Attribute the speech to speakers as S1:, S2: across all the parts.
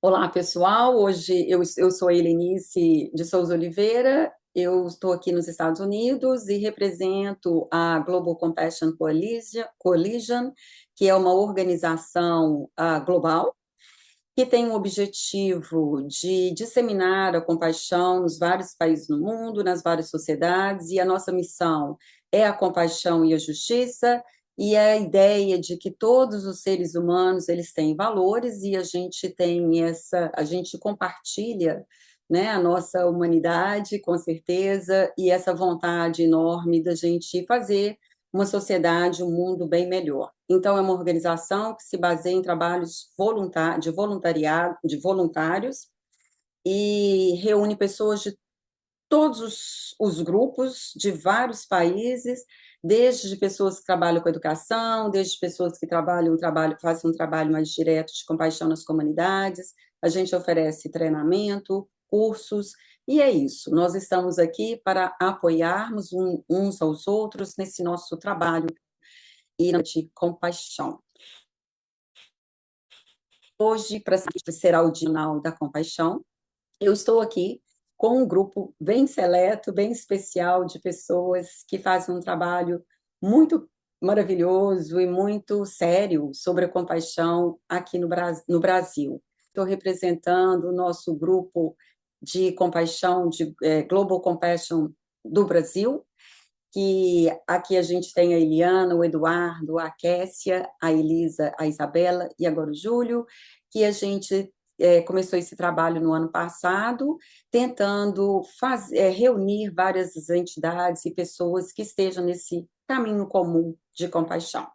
S1: Olá, pessoal. Hoje eu sou a Helenice de Souza Oliveira. Eu estou aqui nos Estados Unidos e represento a Global Compassion Coalition, que é uma organização global que tem o objetivo de disseminar a compaixão nos vários países do mundo, nas várias sociedades, e a nossa missão é a compaixão e a justiça, e é a ideia de que todos os seres humanos eles têm valores e a gente compartilha, né, a nossa humanidade, com certeza, e essa vontade enorme da gente fazer uma sociedade, um mundo bem melhor. Então, é uma organização que se baseia em trabalhos de voluntários e reúne pessoas de todos os grupos, de vários países, desde pessoas que trabalham com educação, desde pessoas que fazem um trabalho mais direto de compaixão nas comunidades. A gente oferece treinamento, cursos, e é isso. Nós estamos aqui para apoiarmos uns aos outros nesse nosso trabalho e de compaixão. Hoje, para ser o Dia da Compaixão, eu estou aqui com um grupo bem seleto, bem especial de pessoas que fazem um trabalho muito maravilhoso e muito sério sobre a compaixão aqui no Brasil. Estou representando o nosso grupo de compaixão, Global Compassion do Brasil, que aqui a gente tem a Eliana, o Eduardo, a Kessia, a Elisa, a Isabela e agora o Júlio, que a gente começou esse trabalho no ano passado, tentando reunir várias entidades e pessoas que estejam nesse caminho comum de compaixão.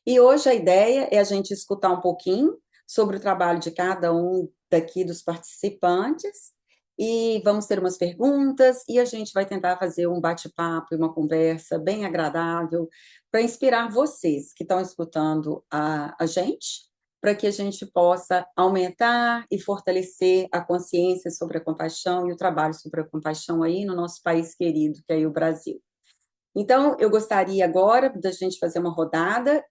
S1: E hoje a ideia é a gente escutar um pouquinho sobre o trabalho de cada um daqui dos participantes, e vamos ter umas perguntas, e a gente vai tentar fazer um bate-papo e uma conversa bem agradável para inspirar vocês que estão escutando a gente, para que a gente possa aumentar e fortalecer a consciência sobre a compaixão e o trabalho sobre a compaixão aí no nosso país querido, que é o Brasil. Então, eu gostaria agora da gente fazer uma rodada,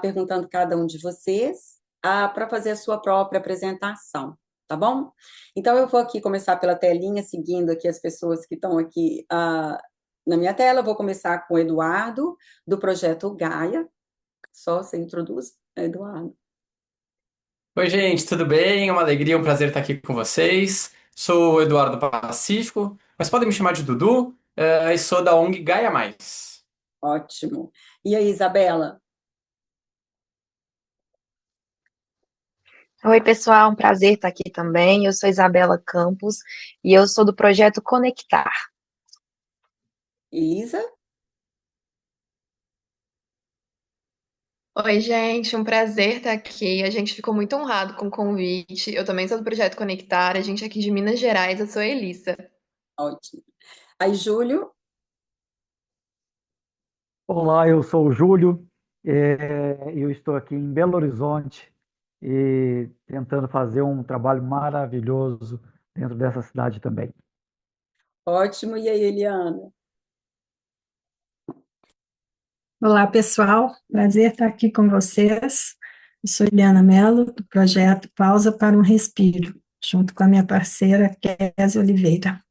S1: perguntando cada um de vocês, para fazer a sua própria apresentação, tá bom? Então, eu vou aqui começar pela telinha, seguindo aqui as pessoas que estão aqui na minha tela. Vou começar com o Eduardo, do Projeto Gaia. Só você introduz, Eduardo.
S2: Oi, gente, tudo bem? É uma alegria, um prazer estar aqui com vocês. Sou o Eduardo Pacífico, mas podem me chamar de Dudu, e sou da ONG Gaia Mais.
S1: Ótimo. E aí, Isabela?
S3: Oi, pessoal, um prazer estar aqui também. Eu sou Isabela Campos e eu sou do projeto Conectar.
S1: Elisa?
S4: Oi, gente, um prazer estar aqui. A gente ficou muito honrado com o convite. Eu também sou do Projeto Conectar, a gente é aqui de Minas Gerais, eu sou a Elissa.
S1: Ótimo. Aí, Júlio?
S5: Olá, eu sou o Júlio, eu estou aqui em Belo Horizonte e tentando fazer um trabalho maravilhoso dentro dessa cidade também.
S1: Ótimo. E aí, Eliana?
S6: Olá, pessoal. Prazer estar aqui com vocês. Eu sou Eliana Mello, do projeto Pausa para um Respiro, junto com a minha parceira Kézia Oliveira.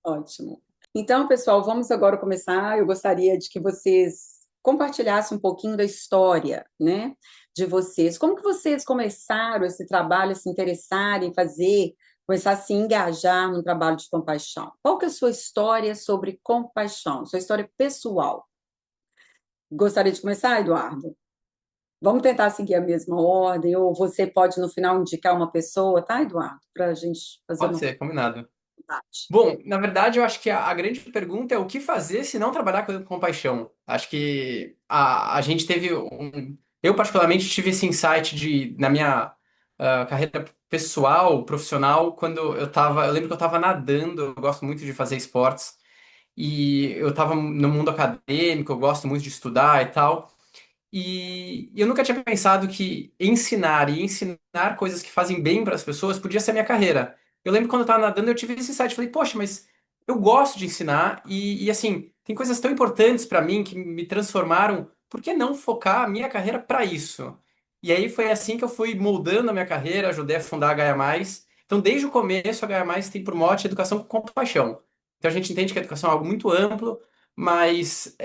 S1: Ótimo. Então, pessoal, vamos agora começar. Eu gostaria de que vocês compartilhassem um pouquinho da história, né, de vocês. Como que vocês começaram esse trabalho, a se interessarem em fazer, começar a se engajar no trabalho de compaixão? Qual que é a sua história sobre compaixão, sua história pessoal? Gostaria de começar, Eduardo? Vamos tentar seguir a mesma ordem, ou você pode, no final, indicar uma pessoa, tá, Eduardo? Para a gente fazer
S2: Pode
S1: uma
S2: ser, combinado.
S1: vontade.
S2: Bom, na verdade, eu acho que a grande pergunta é o que fazer se não trabalhar com compaixão. Acho que a gente teve um. Eu, particularmente, tive esse insight na minha carreira pessoal, profissional, quando eu tava. Eu lembro que eu estava nadando, eu gosto muito de fazer esportes. E eu estava no mundo acadêmico, eu gosto muito de estudar e tal. E eu nunca tinha pensado que ensinar e ensinar coisas que fazem bem para as pessoas podia ser a minha carreira. Eu lembro quando eu estava nadando, eu tive esse insight, falei, poxa, mas eu gosto de ensinar assim, tem coisas tão importantes para mim que me transformaram, por que não focar a minha carreira para isso? E aí foi assim que eu fui moldando a minha carreira, ajudei a fundar a Gaia Mais. Então, desde o começo, a Gaia Mais tem por mote educação com compaixão. Então, a gente entende que a educação é algo muito amplo, mas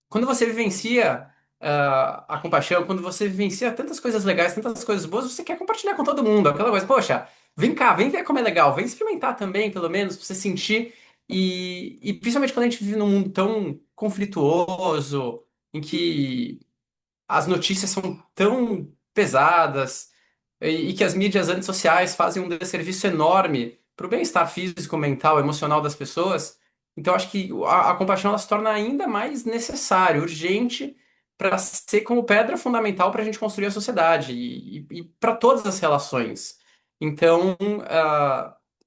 S2: quando você vivencia a compaixão, quando você vivencia tantas coisas legais, tantas coisas boas, você quer compartilhar com todo mundo. Aquela coisa, poxa, vem cá, vem ver como é legal, vem experimentar também, pelo menos, pra você sentir. E principalmente quando a gente vive num mundo tão conflituoso, em que as notícias são tão pesadas e que as mídias antissociais fazem um desserviço enorme para o bem-estar físico, mental, emocional das pessoas. Então, acho que a compaixão ela se torna ainda mais necessária, urgente, para ser como pedra fundamental para a gente construir a sociedade e para todas as relações. Então,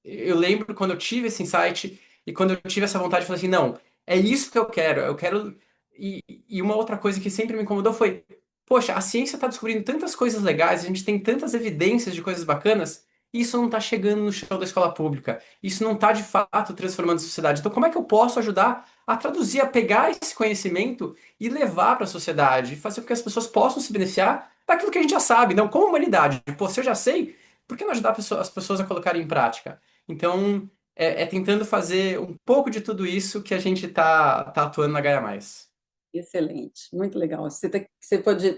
S2: eu lembro quando eu tive esse insight e quando eu tive essa vontade, eu falei assim, não, é isso que eu quero. Eu quero. E uma outra coisa que sempre me incomodou foi poxa, a ciência está descobrindo tantas coisas legais, a gente tem tantas evidências de coisas bacanas, e isso não está chegando no chão da escola pública. Isso não está de fato transformando a sociedade. Então, como é que eu posso ajudar a traduzir, a pegar esse conhecimento e levar para a sociedade, e fazer com que as pessoas possam se beneficiar daquilo que a gente já sabe, não como humanidade. Pô, se eu já sei, por que não ajudar as pessoas a colocarem em prática? Então, é tentando fazer um pouco de tudo isso que a gente tá atuando na Gaia Mais.
S1: Excelente, muito legal. Você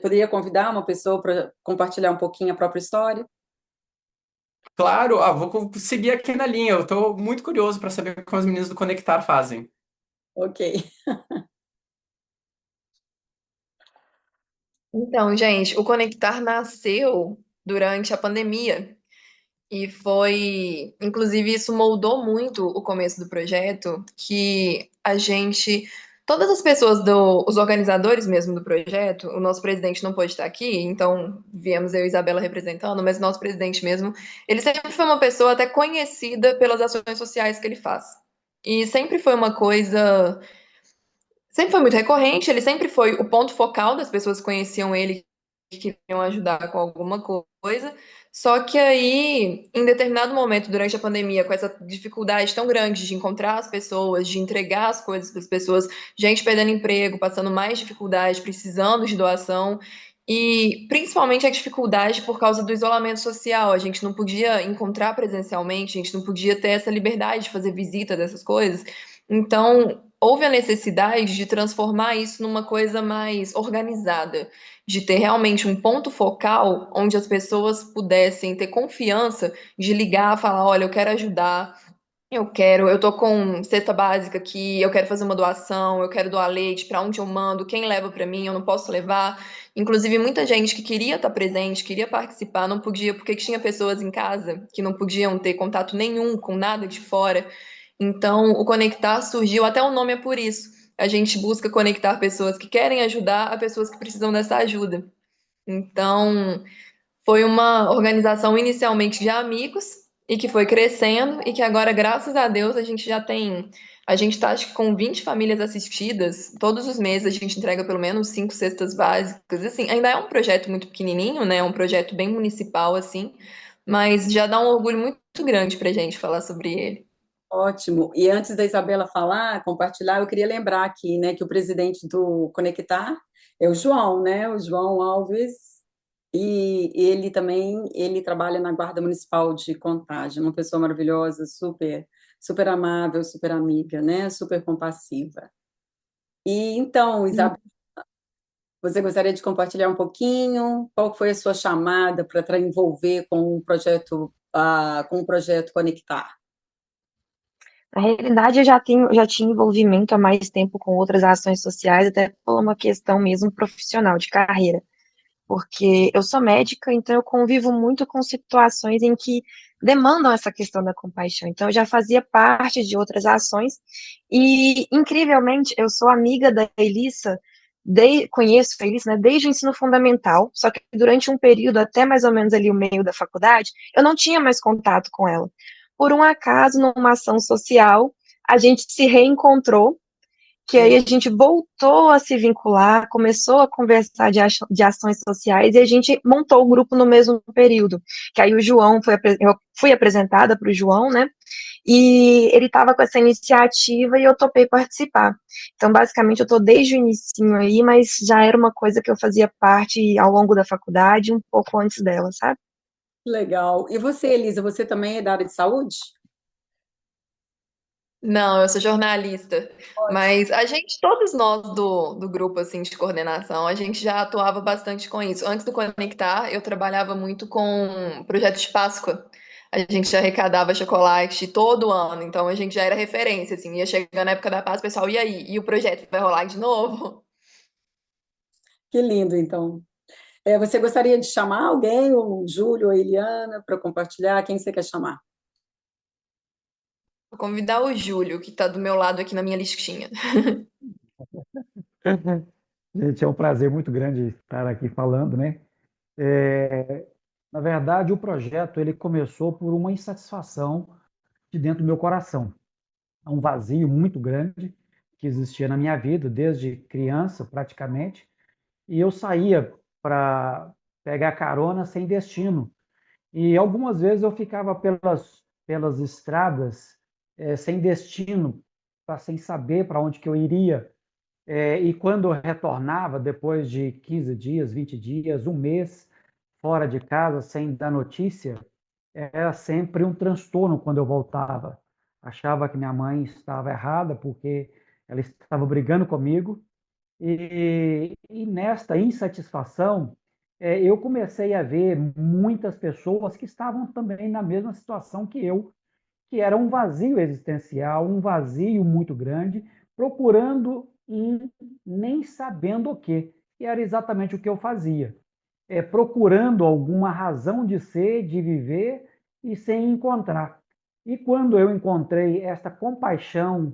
S1: poderia convidar uma pessoa para compartilhar um pouquinho a própria história?
S2: Claro, vou seguir aqui na linha. Eu estou muito curioso para saber como as meninas do Conectar fazem.
S1: Ok.
S4: Então, gente, o Conectar nasceu durante a pandemia e foi, inclusive, isso moldou muito o começo do projeto, que a gente, todas as pessoas os organizadores mesmo do projeto, o nosso presidente não pôde estar aqui, então viemos eu e Isabela representando, mas o nosso presidente mesmo, ele sempre foi uma pessoa até conhecida pelas ações sociais que ele faz. E sempre foi uma coisa sempre foi muito recorrente, ele sempre foi o ponto focal das pessoas que conheciam ele que queriam ajudar com alguma coisa. Só que aí, em determinado momento durante a pandemia, com essa dificuldade tão grande de encontrar as pessoas, de entregar as coisas para as pessoas, gente perdendo emprego, passando mais dificuldade, precisando de doação, e principalmente a dificuldade por causa do isolamento social. A gente não podia encontrar presencialmente, a gente não podia ter essa liberdade de fazer visita dessas coisas. Então, houve a necessidade de transformar isso numa coisa mais organizada, de ter realmente um ponto focal onde as pessoas pudessem ter confiança de ligar, falar, olha, eu quero ajudar, eu tô com cesta básica aqui, eu quero fazer uma doação, eu quero doar leite, para onde eu mando, quem leva para mim, eu não posso levar. Inclusive, muita gente que queria estar presente, queria participar, não podia, porque tinha pessoas em casa que não podiam ter contato nenhum com nada de fora. Então, o Conectar surgiu, até o nome é por isso. A gente busca conectar pessoas que querem ajudar a pessoas que precisam dessa ajuda. Então, foi uma organização inicialmente de amigos e que foi crescendo e que agora, graças a Deus, a gente já tem. A gente está, acho que, com 20 famílias assistidas. Todos os meses a gente entrega pelo menos 5 cestas básicas. Assim, ainda é um projeto muito pequenininho, né? É um projeto bem municipal, assim, mas já dá um orgulho muito grande para a gente falar sobre ele.
S1: Ótimo. E antes da Isabela falar, compartilhar, eu queria lembrar aqui, né, que o presidente do Conectar é o João, né? O João Alves. E ele também, ele trabalha na Guarda Municipal de Contagem, uma pessoa maravilhosa, super amável, super amiga, né? Super compassiva. E então, Isabela, você gostaria de compartilhar um pouquinho? Qual foi a sua chamada para envolver com o projeto Conectar?
S3: Na realidade, já tinha envolvimento há mais tempo com outras ações sociais, até por uma questão mesmo profissional, de carreira. Porque eu sou médica, então eu convivo muito com situações em que demandam essa questão da compaixão. Então, eu já fazia parte de outras ações, e, incrivelmente, eu sou amiga da Elissa, conheço a Elissa, né, desde o ensino fundamental, só que durante um período, até mais ou menos ali o meio da faculdade, eu não tinha mais contato com ela. Por um acaso, numa ação social, a gente se reencontrou, que aí a gente voltou a se vincular, começou a conversar de ações sociais e a gente montou o grupo no mesmo período. Que aí o João eu fui apresentada para o João, né? E ele estava com essa iniciativa e eu topei participar. Então, basicamente, eu estou desde o início aí, mas já era uma coisa que eu fazia parte ao longo da faculdade, um pouco antes dela, sabe?
S1: Legal. E você, Elisa, você também é da área de saúde?
S4: Não, eu sou jornalista,
S1: Ótimo.
S4: mas a gente, todos nós do grupo assim de coordenação, a gente já atuava bastante com isso. Antes do Conectar, eu trabalhava muito com projetos de Páscoa. A gente já arrecadava chocolate todo ano, então a gente já era referência, assim, ia chegando na época da Páscoa, o pessoal, e aí? E o projeto vai rolar de novo?
S1: Que lindo, então. Você gostaria de chamar alguém, o Júlio ou a Eliana, para compartilhar? Quem você quer chamar?
S4: Vou convidar o Júlio, que tá do meu lado aqui na minha listinha.
S5: Gente, é um prazer muito grande estar aqui falando, né? É, na verdade, o projeto ele começou por uma insatisfação de dentro do meu coração. É um vazio muito grande que existia na minha vida desde criança, praticamente, e eu saía para pegar carona sem destino. E algumas vezes eu ficava pelas estradas sem destino, sem saber para onde que eu iria. E quando eu retornava, depois de 15 dias, 20 dias, um mês fora de casa, sem dar notícia, era sempre um transtorno quando eu voltava. Achava que minha mãe estava errada porque ela estava brigando comigo. E nesta insatisfação, eu comecei a ver muitas pessoas que estavam também na mesma situação que eu, que era um vazio existencial, um vazio muito grande, procurando e nem sabendo o quê. E era exatamente o que eu fazia, procurando alguma razão de ser, de viver e sem encontrar. E quando eu encontrei esta compaixão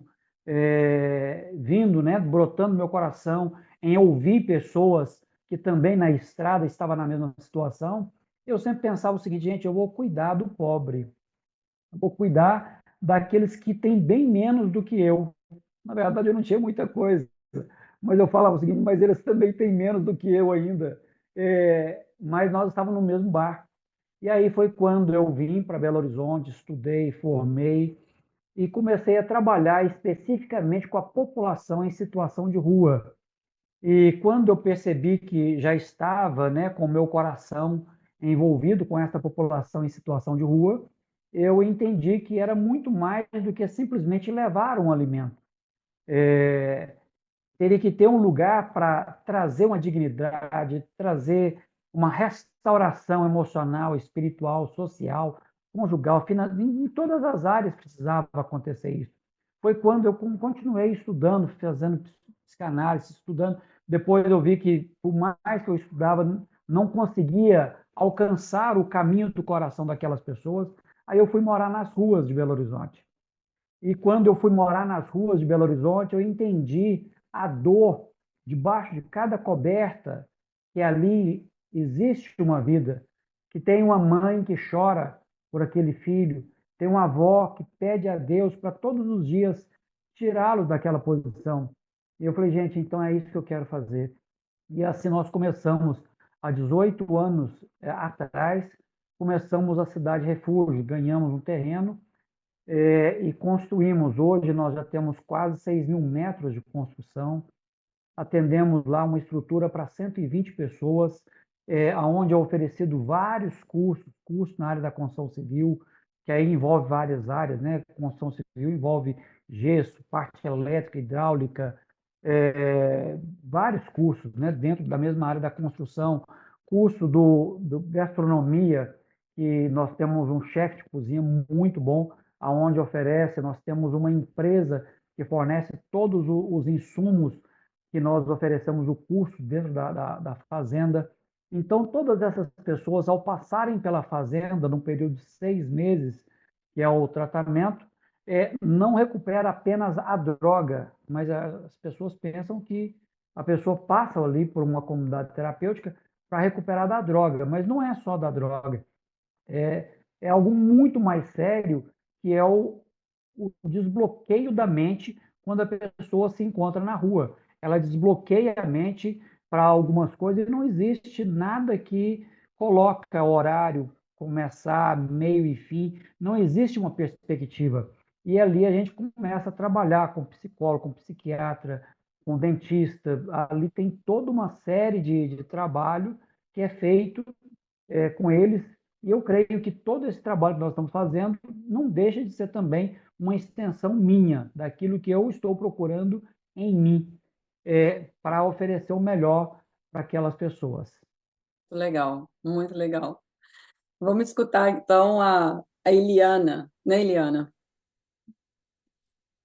S5: vindo, né, brotando no meu coração, em ouvir pessoas que também na estrada estavam na mesma situação, eu sempre pensava o seguinte, gente, eu vou cuidar do pobre, vou cuidar daqueles que têm bem menos do que eu. Na verdade, eu não tinha muita coisa, mas eu falava o seguinte, mas eles também têm menos do que eu ainda. Mas nós estávamos no mesmo barco. E aí foi quando eu vim para Belo Horizonte, estudei, formei e comecei a trabalhar especificamente com a população em situação de rua. E quando eu percebi que já estava, né, com o meu coração envolvido com essa população em situação de rua, eu entendi que era muito mais do que simplesmente levar um alimento. Teria que ter um lugar para trazer uma dignidade, trazer uma restauração emocional, espiritual, social, conjugal, em todas as áreas precisava acontecer isso. Foi quando eu continuei estudando, fazendo psicanálise, estudando. Depois eu vi que, por mais que eu estudava, não conseguia alcançar o caminho do coração daquelas pessoas. Aí eu fui morar nas ruas de Belo Horizonte. E quando eu fui morar nas ruas de Belo Horizonte, eu entendi a dor debaixo de cada coberta, que ali existe uma vida, que tem uma mãe que chora por aquele filho, tem uma avó que pede a Deus para todos os dias tirá-lo daquela posição. E eu falei, gente, então é isso que eu quero fazer. E assim nós começamos, há 18 anos atrás, começamos a Cidade Refúgio, ganhamos um terreno e construímos. Hoje nós já temos quase 6 mil metros de construção, atendemos lá uma estrutura para 120 pessoas, onde é oferecido vários cursos na área da construção civil, que aí envolve várias áreas, né? Construção civil envolve gesso, parte elétrica, hidráulica, vários cursos, né? Dentro da mesma área da construção, curso do gastronomia, que nós temos um chefe de cozinha muito bom, aonde oferece, nós temos uma empresa que fornece todos os insumos que nós oferecemos o curso dentro da fazenda. Então, todas essas pessoas, ao passarem pela fazenda, num período de 6 meses, que é o tratamento, não recupera apenas a droga, mas as pessoas pensam que a pessoa passa ali por uma comunidade terapêutica para recuperar da droga, mas não é só da droga, é algo muito mais sério, que é o desbloqueio da mente quando a pessoa se encontra na rua. Ela desbloqueia a mente para algumas coisas e não existe nada que coloca horário, começar, meio e fim, não existe uma perspectiva. E ali a gente começa a trabalhar com psicólogo, com psiquiatra, com dentista. Ali tem toda uma série de trabalho que é feito com eles. E eu creio que todo esse trabalho que nós estamos fazendo não deixa de ser também uma extensão minha, daquilo que eu estou procurando em mim, para oferecer o melhor para aquelas pessoas.
S1: Legal, muito legal. Vamos escutar então a Eliana, né, Eliana?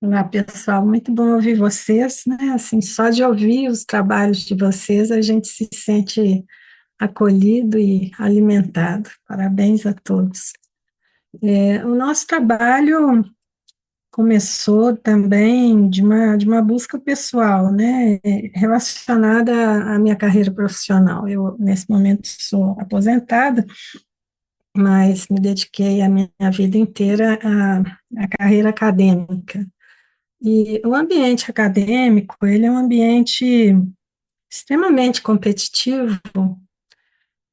S6: Olá, pessoal, muito bom ouvir vocês, né? Assim, só de ouvir os trabalhos de vocês, a gente se sente acolhido e alimentado. Parabéns a todos. O nosso trabalho começou também de uma busca pessoal, né? Relacionada à minha carreira profissional. Eu, nesse momento, sou aposentada, mas me dediquei a minha vida inteira à carreira acadêmica. E o ambiente acadêmico, ele é um ambiente extremamente competitivo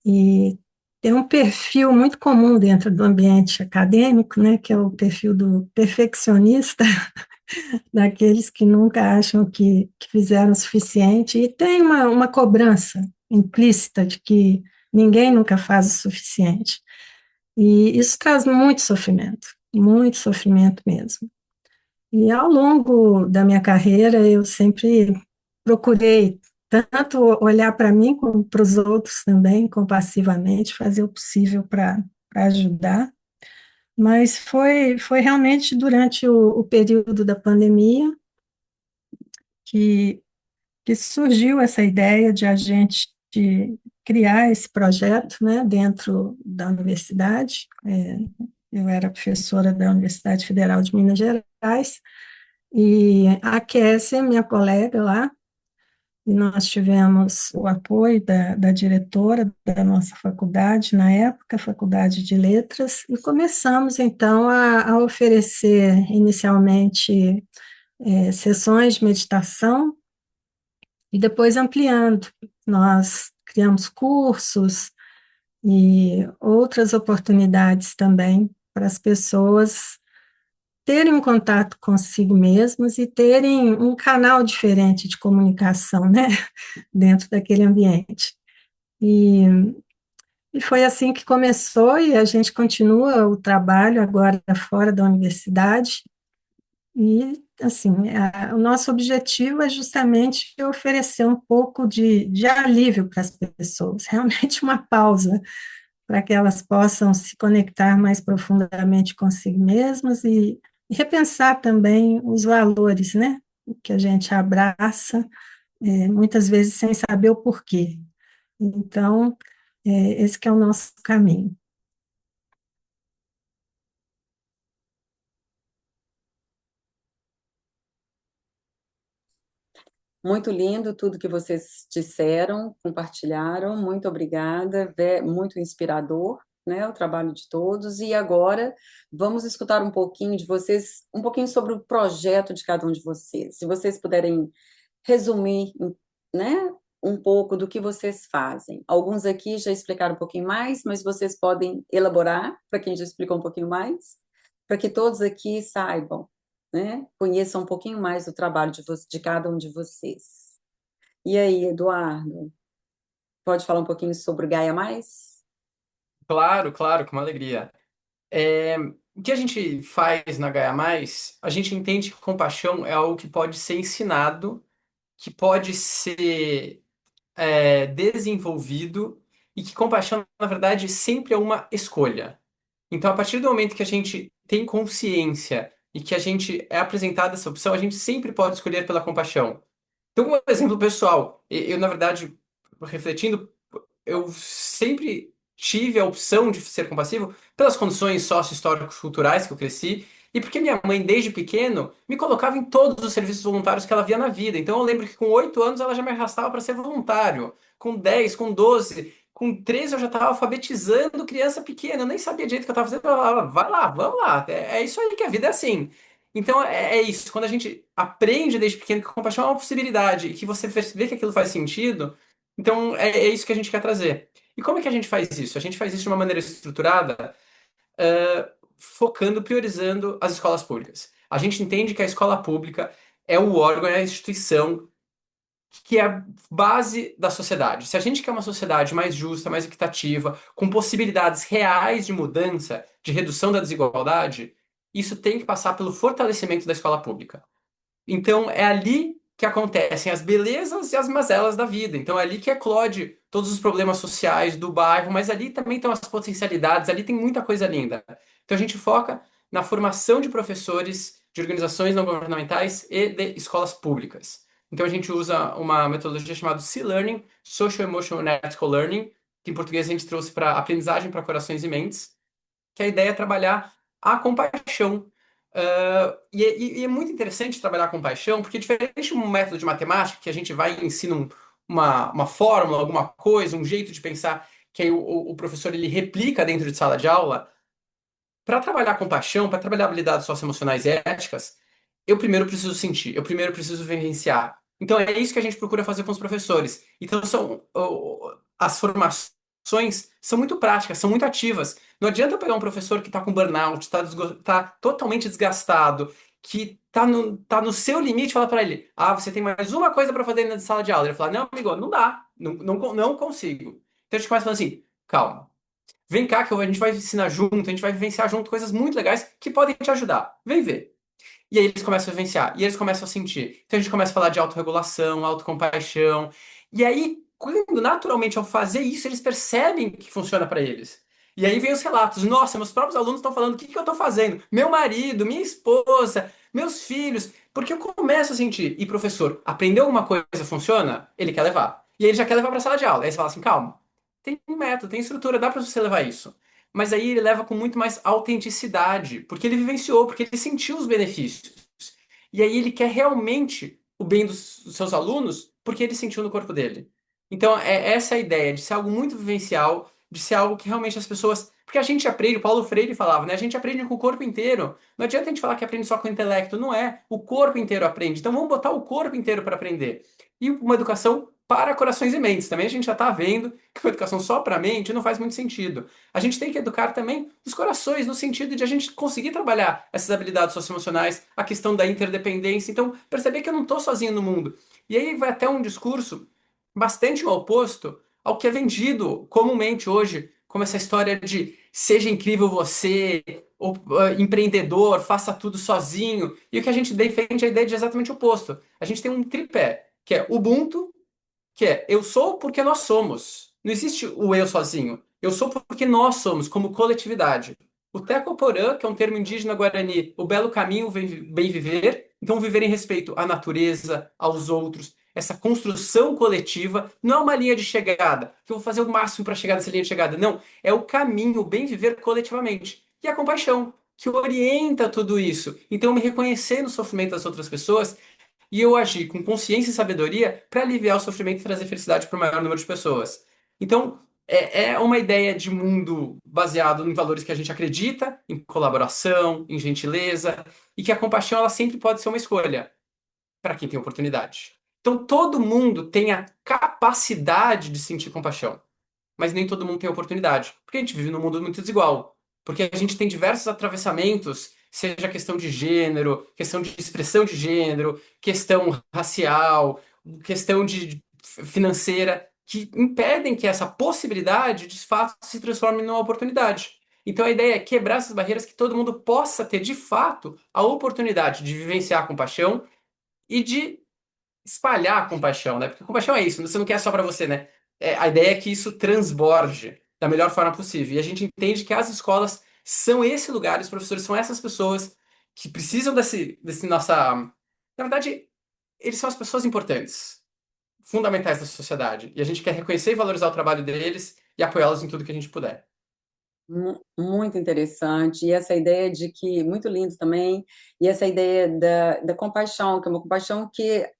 S6: e tem um perfil muito comum dentro do ambiente acadêmico, né, que é o perfil do perfeccionista, daqueles que nunca acham que fizeram o suficiente, e tem uma cobrança implícita de que ninguém nunca faz o suficiente. E isso traz muito sofrimento mesmo. E ao longo da minha carreira, eu sempre procurei tanto olhar para mim como para os outros também, compassivamente, fazer o possível para ajudar. Mas foi realmente durante o período da pandemia que, que surgiu essa ideia de a gente criar esse projeto, né, dentro da universidade. Eu era professora da Universidade Federal de Minas Gerais, e a Kessia, minha colega lá, e nós tivemos o apoio da diretora da nossa faculdade, na época, Faculdade de Letras, e começamos, então, a oferecer, inicialmente, sessões de meditação, e depois ampliando. Nós criamos cursos e outras oportunidades também para as pessoas terem um contato consigo mesmos e terem um canal diferente de comunicação, né, dentro daquele ambiente. E, e foi assim que começou, e a gente continua o trabalho agora fora da universidade. E, assim, o nosso objetivo é justamente oferecer um pouco de alívio para as pessoas, realmente uma pausa, para que elas possam se conectar mais profundamente consigo mesmas e repensar também os valores, né, que a gente abraça, muitas vezes sem saber o porquê. Então, esse que é o nosso caminho.
S1: Muito lindo tudo que vocês disseram, compartilharam. Muito obrigada, muito inspirador, né, o trabalho de todos. E agora vamos escutar um pouquinho de vocês, um pouquinho sobre o projeto de cada um de vocês. Se vocês puderem resumir, né, um pouco do que vocês fazem. Alguns aqui já explicaram um pouquinho mais, mas vocês podem elaborar para quem já explicou um pouquinho mais, para que todos aqui saibam, né? Conheçam um pouquinho mais do trabalho de cada um de vocês. E aí, Eduardo, pode falar um pouquinho sobre o Gaia Mais?
S2: Claro, claro, com uma alegria. É, o que a gente faz na Gaia Mais, a gente entende que compaixão é algo que pode ser ensinado, que pode ser desenvolvido e que compaixão, na verdade, sempre é uma escolha. Então, a partir do momento que a gente tem consciência e que a gente é apresentado essa opção, a gente sempre pode escolher pela compaixão. Então, um exemplo pessoal, eu, na verdade, refletindo, eu sempre tive a opção de ser compassivo pelas condições sócio-históricos culturais que eu cresci e porque minha mãe, desde pequeno, me colocava em todos os serviços voluntários que ela via na vida. Então, eu lembro que com 8 anos ela já me arrastava para ser voluntário. Com 10, com 12, com 13 eu já estava alfabetizando criança pequena. Eu nem sabia direito o que eu estava fazendo. Eu falava, vai lá, vamos lá. É isso aí que a vida é assim. Então é isso, quando a gente aprende desde pequeno que compaixão é uma possibilidade e que você vê que aquilo faz sentido, então é isso que a gente quer trazer. E como é que a gente faz isso? A gente faz isso de uma maneira estruturada, focando, priorizando as escolas públicas. A gente entende que a escola pública é o órgão, é a instituição que é a base da sociedade. Se a gente quer uma sociedade mais justa, mais equitativa, com possibilidades reais de mudança, de redução da desigualdade, isso tem que passar pelo fortalecimento da escola pública. Então é ali que acontecem as belezas e as mazelas da vida. Então é ali que eclode todos os problemas sociais do bairro, mas ali também estão as potencialidades, ali tem muita coisa linda. Então a gente foca na formação de professores de organizações não governamentais e de escolas públicas. Então a gente usa uma metodologia chamada C-Learning, Social Emotional and Ethical Learning, que em português a gente trouxe para aprendizagem para corações e mentes, que a ideia é trabalhar a compaixão. E é muito interessante trabalhar com paixão, porque diferente de um método de matemática, que a gente vai e ensina uma fórmula, alguma coisa, um jeito de pensar, que aí o professor ele replica dentro de sala de aula, para trabalhar com paixão, para trabalhar habilidades socioemocionais e éticas, eu primeiro preciso sentir, eu primeiro preciso vivenciar. Então é isso que a gente procura fazer com os professores. Então as formações são muito práticas, são muito ativas. Não adianta eu pegar um professor que está com burnout, está totalmente desgastado, que tá no seu limite e falar para ele: ah, você tem mais uma coisa para fazer na sala de aula. Ele fala: não, amigo, não dá, não consigo. Então a gente começa falando assim: calma. Vem cá que a gente vai ensinar junto, a gente vai vivenciar junto coisas muito legais que podem te ajudar. Vem ver. E aí eles começam a vivenciar, e eles começam a sentir. Então a gente começa a falar de autorregulação, autocompaixão. E aí, quando naturalmente ao fazer isso, eles percebem que funciona para eles. E aí vem os relatos. Nossa, meus próprios alunos estão falando o que que eu estou fazendo? Meu marido, minha esposa, meus filhos. Porque eu começo a sentir. E professor, aprendeu alguma coisa, funciona? Ele quer levar. E aí ele já quer levar para a sala de aula. Aí você fala assim, calma. Tem um método, tem estrutura, dá para você levar isso. Mas aí ele leva com muito mais autenticidade, porque ele vivenciou, porque ele sentiu os benefícios. E aí ele quer realmente o bem dos seus alunos, porque ele sentiu no corpo dele. Então, é essa a ideia de ser algo muito vivencial, de ser algo que realmente as pessoas. Porque a gente aprende, o Paulo Freire falava, né? A gente aprende com o corpo inteiro. Não adianta a gente falar que aprende só com o intelecto, não é. O corpo inteiro aprende. Então vamos botar o corpo inteiro para aprender. E uma educação para corações e mentes. Também a gente já está vendo que uma educação só para a mente não faz muito sentido. A gente tem que educar também os corações, no sentido de a gente conseguir trabalhar essas habilidades socioemocionais, a questão da interdependência. Então, perceber que eu não estou sozinho no mundo. E aí vai até um discurso bastante oposto ao que é vendido comumente hoje, como essa história de seja incrível você, ou, empreendedor, faça tudo sozinho. E o que a gente defende é a ideia de exatamente o oposto. A gente tem um tripé, que é Ubuntu, que é eu sou porque nós somos. Não existe o eu sozinho. Eu sou porque nós somos, como coletividade. O Tecoporã, que é um termo indígena guarani, o belo caminho, bem viver. Então, viver em respeito à natureza, aos outros. Essa construção coletiva não é uma linha de chegada, que eu vou fazer o máximo para chegar nessa linha de chegada. Não, é o caminho, o bem viver coletivamente. E a compaixão, que orienta tudo isso. Então, eu me reconhecer no sofrimento das outras pessoas e eu agir com consciência e sabedoria para aliviar o sofrimento e trazer felicidade para o maior número de pessoas. Então, é uma ideia de mundo baseado em valores que a gente acredita, em colaboração, em gentileza, e que a compaixão ela sempre pode ser uma escolha para quem tem oportunidade. Então, todo mundo tem a capacidade de sentir compaixão, mas nem todo mundo tem oportunidade, porque a gente vive num mundo muito desigual, porque a gente tem diversos atravessamentos, seja questão de gênero, questão de expressão de gênero, questão racial, questão de financeira, que impedem que essa possibilidade de fato se transforme numa oportunidade. Então a ideia é quebrar essas barreiras que todo mundo possa ter de fato a oportunidade de vivenciar a compaixão e de espalhar a compaixão, né? Porque compaixão é isso, você não quer só para você, né? A ideia é que isso transborde da melhor forma possível. E a gente entende que as escolas são esse lugar, os professores são essas pessoas que precisam desse nossa. Na verdade, eles são as pessoas importantes, fundamentais da sociedade. E a gente quer reconhecer e valorizar o trabalho deles e apoiá-los em tudo que a gente puder.
S1: Muito interessante, e essa ideia de que, muito lindo também, e essa ideia da compaixão, que é uma compaixão que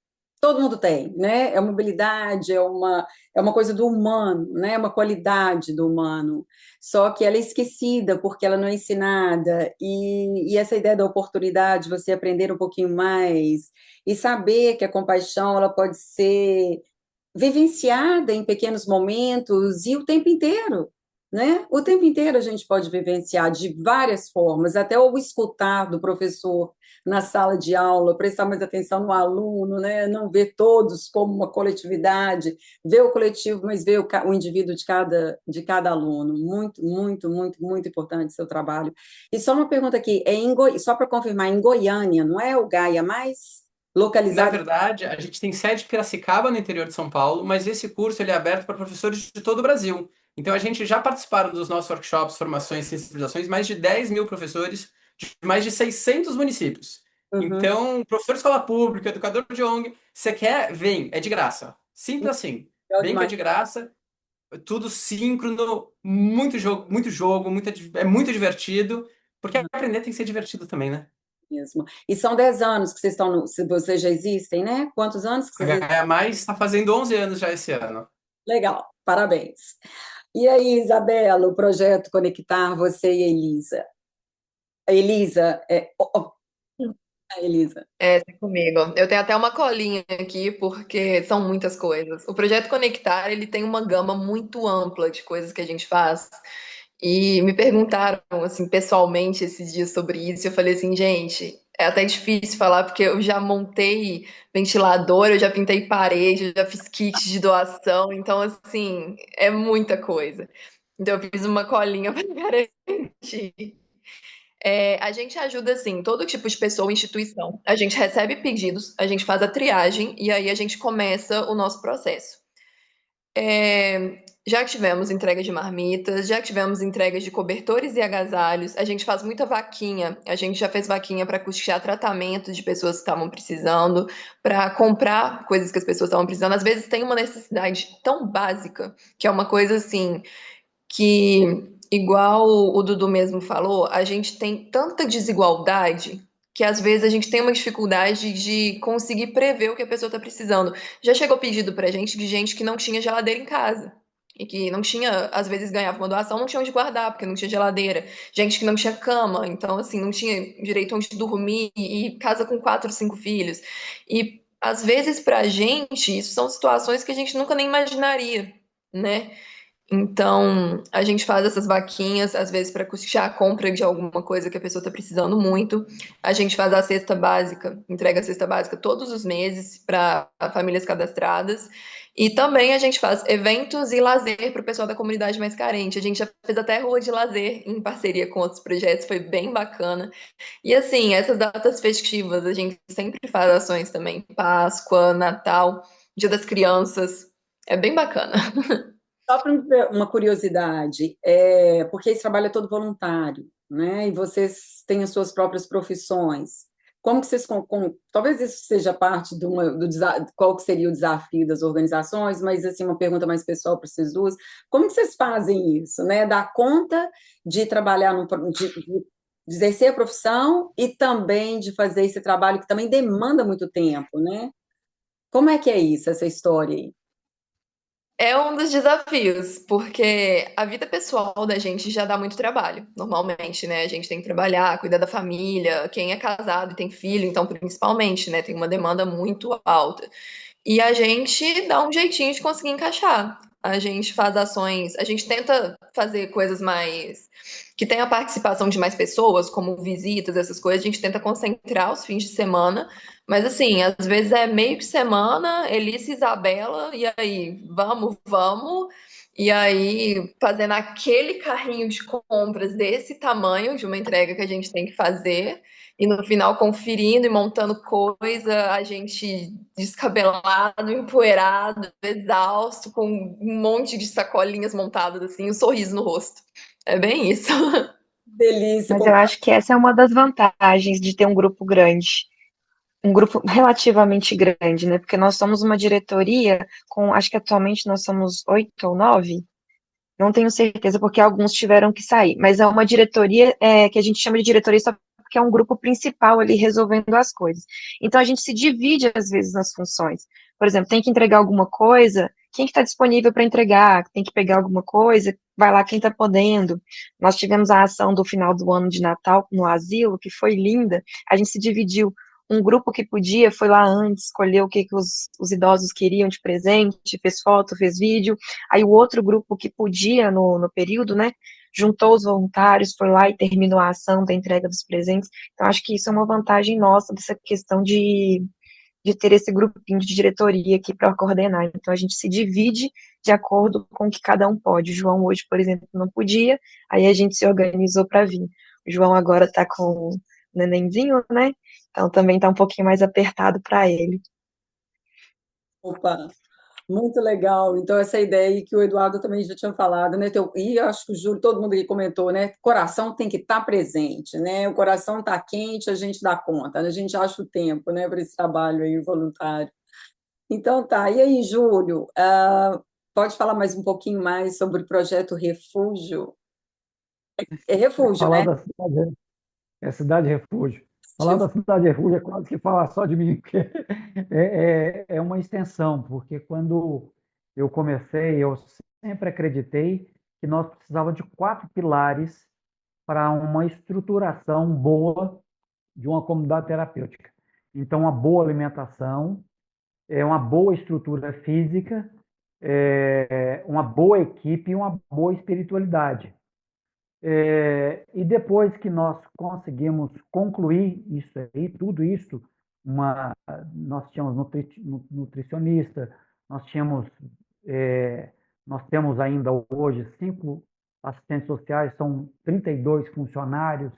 S1: todo mundo tem, né? É uma habilidade, é uma coisa do humano, né? É uma qualidade do humano. Só que ela é esquecida porque ela não é ensinada. E essa ideia da oportunidade, você aprender um pouquinho mais e saber que a compaixão ela pode ser vivenciada em pequenos momentos e o tempo inteiro, né? O tempo inteiro a gente pode vivenciar de várias formas, até o escutar do professor na sala de aula, prestar mais atenção no aluno, né? Não ver todos como uma coletividade, ver o coletivo, mas ver o indivíduo de cada aluno. Muito, muito, muito, muito importante seu trabalho. E só uma pergunta aqui, só para confirmar, em Goiânia, não é o Gaia mais
S2: Na
S1: localizado?
S2: verdade, a gente tem sede em Piracicaba, no interior de São Paulo, mas esse curso ele é aberto para professores de todo o Brasil. Então, a gente já participaram dos nossos workshops, formações, sensibilizações, mais de 10 mil professores de mais de 600 municípios.
S1: Uhum,
S2: Então, professor de escola pública, educador de ONG, você quer, vem, é de graça. Simples assim.
S1: legal
S2: Vem que é
S1: demais
S2: de graça, tudo síncrono, é muito divertido, porque aprender tem que ser divertido também, né?
S1: mesmo. E são 10 anos que vocês estão se vocês já existem, né? Quantos anos que
S2: A
S1: vocês existem?
S2: Gaia Mais está fazendo 11 anos já esse ano.
S1: Legal, parabéns. E aí, Isabela, o projeto Conectar você e a Elisa. A Elisa, a Elisa.
S4: É, tá comigo. Eu tenho até uma colinha aqui, porque são muitas coisas. O projeto Conectar, ele tem uma gama muito ampla de coisas que a gente faz. E me perguntaram, assim, pessoalmente esses dias sobre isso, e eu falei assim, gente, é até difícil falar, porque eu já montei ventilador, eu já pintei parede, eu já fiz kit de doação, então, assim, é muita coisa. Então, eu fiz uma colinha para garantir. É, a gente ajuda, assim, todo tipo de pessoa ou instituição. A gente recebe pedidos, a gente faz a triagem e aí a gente começa o nosso processo. Já tivemos entrega de marmitas, já tivemos entregas de cobertores e agasalhos. A gente faz muita vaquinha. A gente já fez vaquinha para custear tratamento de pessoas que estavam precisando, para comprar coisas que as pessoas estavam precisando. Às vezes tem uma necessidade tão básica, que é uma coisa assim que, igual o Dudu mesmo falou, a gente tem tanta desigualdade que às vezes a gente tem uma dificuldade de conseguir prever o que a pessoa está precisando. Já chegou pedido pra gente de gente que não tinha geladeira em casa. E que não tinha, às vezes ganhava uma doação, não tinha onde guardar, porque não tinha geladeira. Gente que não tinha cama, então, assim, não tinha direito onde dormir, e casa com 4, 5 filhos. E, às vezes, pra gente, isso são situações que a gente nunca nem imaginaria, né? Então, a gente faz essas vaquinhas, às vezes, para custear a compra de alguma coisa que a pessoa está precisando muito. A gente faz a cesta básica, entrega a cesta básica todos os meses para famílias cadastradas. E também a gente faz eventos e lazer para o pessoal da comunidade mais carente. A gente já fez até rua de lazer em parceria com outros projetos, foi bem bacana. E assim, essas datas festivas, a gente sempre faz ações também. Páscoa, Natal, Dia das Crianças. É bem bacana.
S1: Só para uma curiosidade, porque esse trabalho é todo voluntário, né? E vocês têm as suas próprias profissões. Como que vocês, talvez isso seja parte qual que seria o desafio das organizações, mas assim, uma pergunta mais pessoal para vocês duas. Como que vocês fazem isso, né? Dar conta de trabalhar, de exercer a profissão e também de fazer esse trabalho que também demanda muito tempo, né? Como é que é isso, essa história aí?
S4: É um dos desafios, porque a vida pessoal da gente já dá muito trabalho, normalmente, né? A gente tem que trabalhar, cuidar da família, quem é casado e tem filho, então, principalmente, né? Tem uma demanda muito alta. E a gente dá um jeitinho de conseguir encaixar. A gente faz ações, a gente tenta fazer coisas mais que tenha a participação de mais pessoas, como visitas, essas coisas, a gente tenta concentrar os fins de semana, mas assim, às vezes é meio que semana, Elise e Isabela, e aí, vamos, vamos, e aí fazendo aquele carrinho de compras desse tamanho de uma entrega que a gente tem que fazer. E no final, conferindo e montando coisa, a gente descabelado, empoeirado, exausto, com um monte de sacolinhas montadas assim, um sorriso no rosto. É bem isso.
S1: Delícia,
S3: Mas eu acho que essa é uma das vantagens de ter um grupo grande, um grupo relativamente grande, né? Porque nós somos uma diretoria com, acho que atualmente nós somos 8 ou 9, não tenho certeza, porque alguns tiveram que sair, mas é uma diretoria que a gente chama de diretoria só porque é um grupo principal ali resolvendo as coisas. Então a gente se divide às vezes nas funções. Por exemplo, tem que entregar alguma coisa, quem que está disponível para entregar? Tem que pegar alguma coisa, vai lá quem está podendo. Nós tivemos a ação do final do ano de Natal no asilo, que foi linda. A gente se dividiu. Um grupo que podia foi lá antes, escolheu o que, que os idosos queriam de presente, fez foto, fez vídeo. Aí o outro grupo que podia no período, né, juntou os voluntários, foi lá e terminou a ação da entrega dos presentes. Então, acho que isso é uma vantagem nossa, dessa questão de ter esse grupinho de diretoria aqui para coordenar. Então, a gente se divide de acordo com o que cada um pode. O João hoje, por exemplo, não podia, aí a gente se organizou para vir. O João agora está com o nenenzinho, né? Então, também está um pouquinho mais apertado para ele.
S1: Opa, muito legal. Então, essa ideia aí que o Eduardo também já tinha falado, né? E eu acho que o Júlio, todo mundo que comentou, né? Coração tem que estar presente, né? O coração está quente, a gente dá conta, né? A gente acha o tempo, né? Para esse trabalho aí voluntário. Então, tá. E aí, Júlio, pode falar mais um pouquinho mais sobre o projeto Refúgio? É refúgio,
S5: Falar
S1: né?
S5: da cidade, é cidade refúgio. Falar da cidade refúgio é quase que falar só de mim, porque é uma extensão, porque quando eu comecei, eu sempre acreditei que nós precisávamos de 4 pilares para uma estruturação boa de uma comunidade terapêutica. Então, uma boa alimentação, uma boa estrutura física, uma boa equipe e uma boa espiritualidade. E depois que nós conseguimos concluir isso aí, tudo isso, nós tínhamos nutricionista, nós tínhamos, nós temos ainda hoje 5 assistentes sociais, são 32 funcionários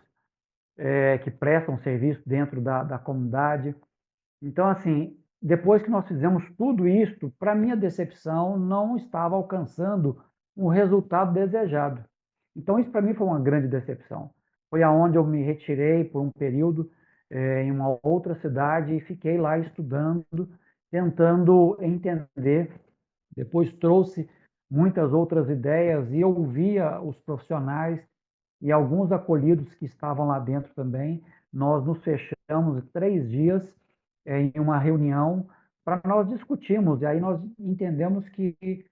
S5: que prestam serviço dentro da comunidade. Então, assim, depois que nós fizemos tudo isso, para minha decepção, não estava alcançando o resultado desejado. Então, isso para mim foi uma grande decepção. Foi aonde eu me retirei por um período em uma outra cidade e fiquei lá estudando, tentando entender. Depois trouxe muitas outras ideias e ouvia os profissionais e alguns acolhidos que estavam lá dentro também. Nós nos fechamos 3 dias em uma reunião para nós discutirmos, e aí nós entendemos que,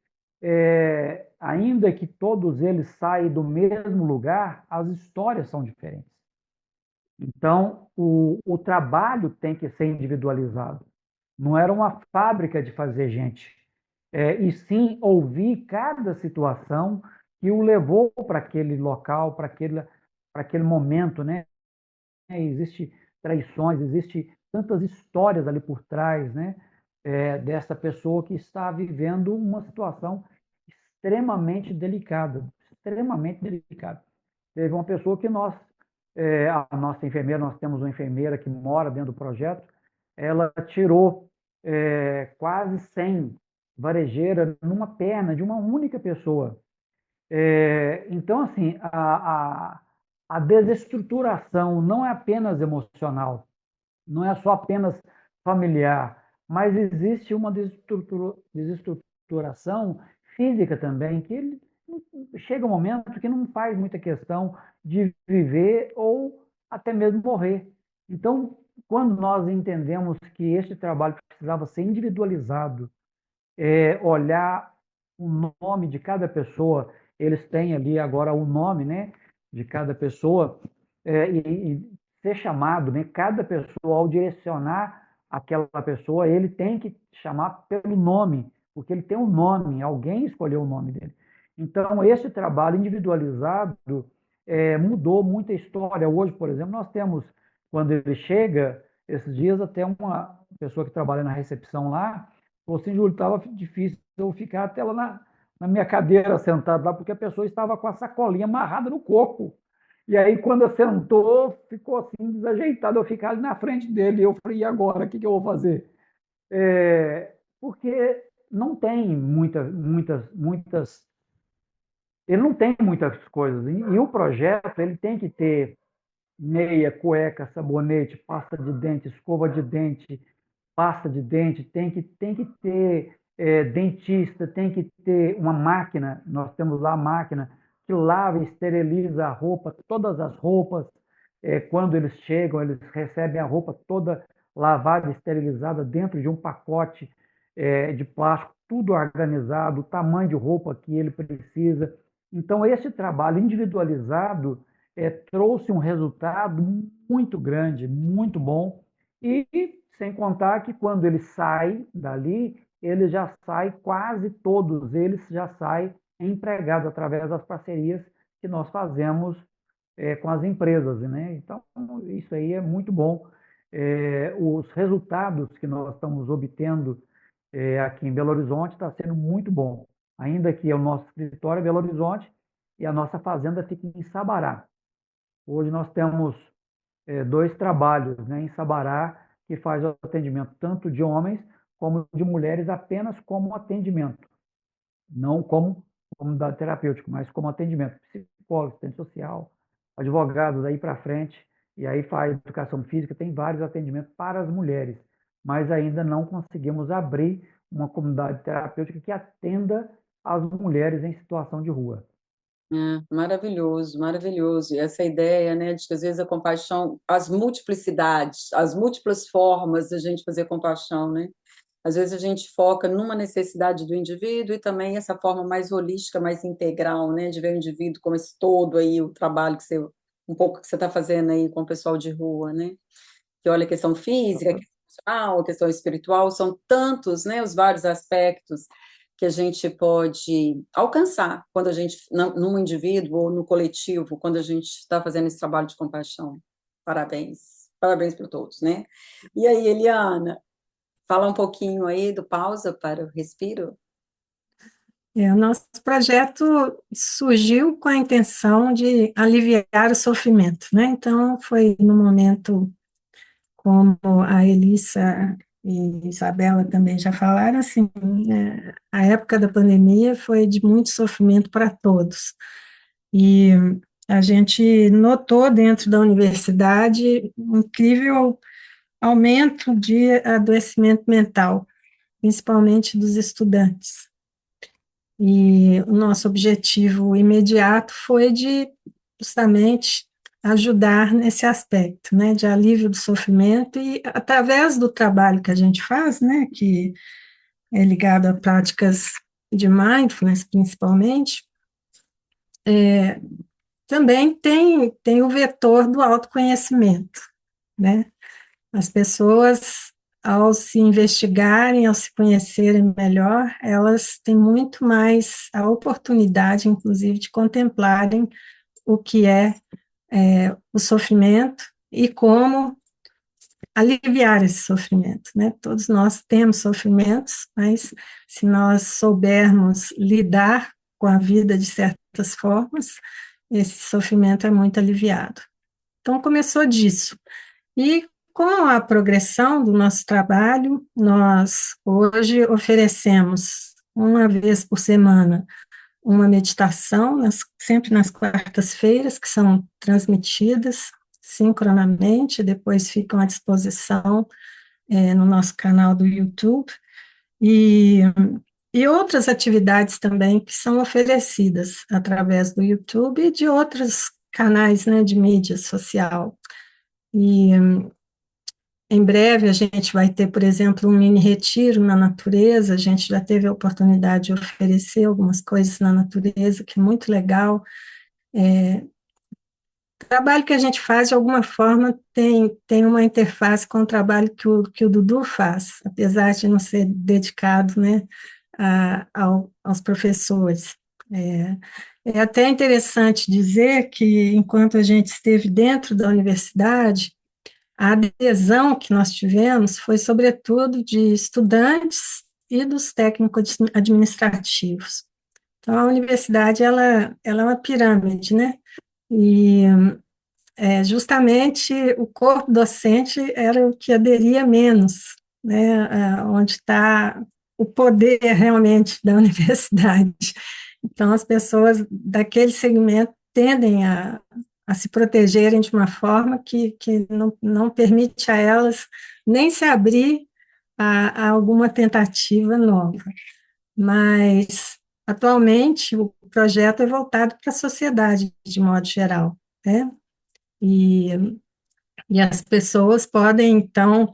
S5: ainda que todos eles saem do mesmo lugar, as histórias são diferentes. Então, o trabalho tem que ser individualizado. Não era uma fábrica de fazer gente, e sim ouvir cada situação que o levou para aquele local, para aquele momento, né? Existem traições, existe tantas histórias ali por trás, né? Dessa pessoa que está vivendo uma situação extremamente delicada, extremamente delicada. Teve uma pessoa que a nossa enfermeira, nós temos uma enfermeira que mora dentro do projeto, ela tirou quase 100 varejeiras numa perna de uma única pessoa. Então, assim, a desestruturação não é apenas emocional, não é só apenas familiar, mas existe uma desestruturação física também, que chega um momento que não faz muita questão de viver ou até mesmo morrer. Então, quando nós entendemos que este trabalho precisava ser individualizado, olhar o nome de cada pessoa, eles têm ali agora o nome, né, de cada pessoa, e ser chamado, né, cada pessoa, ao direcionar aquela pessoa, ele tem que chamar pelo nome, porque ele tem um nome, alguém escolheu o nome dele. Então, esse trabalho individualizado mudou muita história. Hoje, por exemplo, nós temos, quando ele chega, esses dias até uma pessoa que trabalha na recepção lá, falou assim, Júlio, estava difícil eu ficar até lá na minha cadeira sentado lá, porque a pessoa estava com a sacolinha amarrada no corpo. E aí, quando sentou, ficou assim, desajeitado, eu ficar ali na frente dele. E eu falei, e agora, o que eu vou fazer? Porque não tem ele não tem muitas coisas. E o projeto, ele tem que ter meia, cueca, sabonete, pasta de dente, escova de dente, pasta de dente, tem que ter dentista, tem que ter uma máquina, nós temos lá a máquina que lava e esteriliza a roupa, todas as roupas, quando eles chegam, eles recebem a roupa toda lavada e esterilizada dentro de um pacote de plástico, tudo organizado, o tamanho de roupa que ele precisa. Então, esse trabalho individualizado trouxe um resultado muito grande, muito bom, e sem contar que quando ele sai dali, ele já sai, quase todos eles já saem empregados através das parcerias que nós fazemos com as empresas, né? Então, isso aí é muito bom. Os resultados que nós estamos obtendo aqui em Belo Horizonte está sendo muito bom. Ainda que o nosso escritório é Belo Horizonte e a nossa fazenda fica em Sabará. Hoje nós temos dois trabalhos, né, em Sabará, que faz o atendimento tanto de homens como de mulheres, apenas como atendimento, não como comunidade terapêutica, mas como atendimento, psicólogo, assistente social, advogado, daí para frente, e aí faz educação física, tem vários atendimentos para as mulheres, mas ainda não conseguimos abrir uma comunidade terapêutica que atenda as mulheres em situação de rua.
S1: Maravilhoso, maravilhoso. E essa ideia, né, de que às vezes a compaixão, as multiplicidades, as múltiplas formas da gente fazer compaixão, né? Às vezes a gente foca numa necessidade do indivíduo e também essa forma mais holística, mais integral, né, de ver o indivíduo como esse todo aí, o trabalho que você, um pouco que você está fazendo aí com o pessoal de rua, né? Que olha a questão física, a questão emocional, a questão espiritual, são tantos, né, os vários aspectos que a gente pode alcançar quando a gente, num indivíduo ou no coletivo, quando a gente está fazendo esse trabalho de compaixão. Parabéns, parabéns para todos, né? E aí, Eliana, fala um pouquinho aí do Pausa para o Respiro.
S6: O nosso projeto surgiu com a intenção de aliviar o sofrimento, né? Então, foi no momento, como a Elissa e Isabela também já falaram, assim, a época da pandemia foi de muito sofrimento para todos. E a gente notou dentro da universidade um incrível aumento de adoecimento mental, principalmente dos estudantes. E o nosso objetivo imediato foi de justamente ajudar nesse aspecto, né, de alívio do sofrimento e através do trabalho que a gente faz, né, que é ligado a práticas de mindfulness, principalmente, também tem o vetor do autoconhecimento, né? As pessoas, ao se investigarem, ao se conhecerem melhor, elas têm muito mais a oportunidade, inclusive, de contemplarem o que é o sofrimento e como aliviar esse sofrimento, né? Todos nós temos sofrimentos, mas se nós soubermos lidar com a vida de certas formas, esse sofrimento é muito aliviado. Então, começou disso. E com a progressão do nosso trabalho, nós hoje oferecemos, uma vez por semana, uma meditação, sempre nas quartas-feiras, que são transmitidas sincronamente, depois ficam à disposição no nosso canal do YouTube, e outras atividades também que são oferecidas através do YouTube e de outros canais, né, de mídia social. E em breve a gente vai ter, por exemplo, um mini retiro na natureza, a gente já teve a oportunidade de oferecer algumas coisas na natureza, que é muito legal. O trabalho que a gente faz, de alguma forma, tem uma interface com o trabalho que o Dudu faz, apesar de não ser dedicado, né, aos professores. É até interessante dizer que, enquanto a gente esteve dentro da universidade, a adesão que nós tivemos foi, sobretudo, de estudantes e dos técnicos administrativos. Então, a universidade ela é uma pirâmide, né? E justamente o corpo docente era o que aderia menos, né? Onde está o poder realmente da universidade. Então, as pessoas daquele segmento tendem a se protegerem de uma forma que não permite a elas nem se abrir a alguma tentativa nova. Mas, atualmente, o projeto é voltado para a sociedade, de modo geral, né? E, e as pessoas podem, então,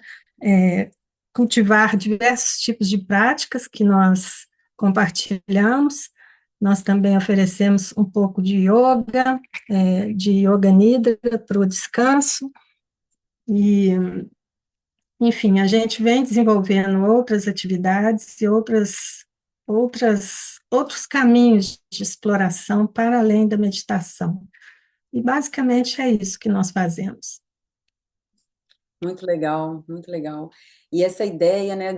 S6: cultivar diversos tipos de práticas que nós compartilhamos. Nós também oferecemos um pouco de yoga nidra para o descanso, e, enfim, a gente vem desenvolvendo outras atividades e outros caminhos de exploração para além da meditação. E basicamente é isso que nós fazemos.
S1: Muito legal, muito legal. E essa ideia, né,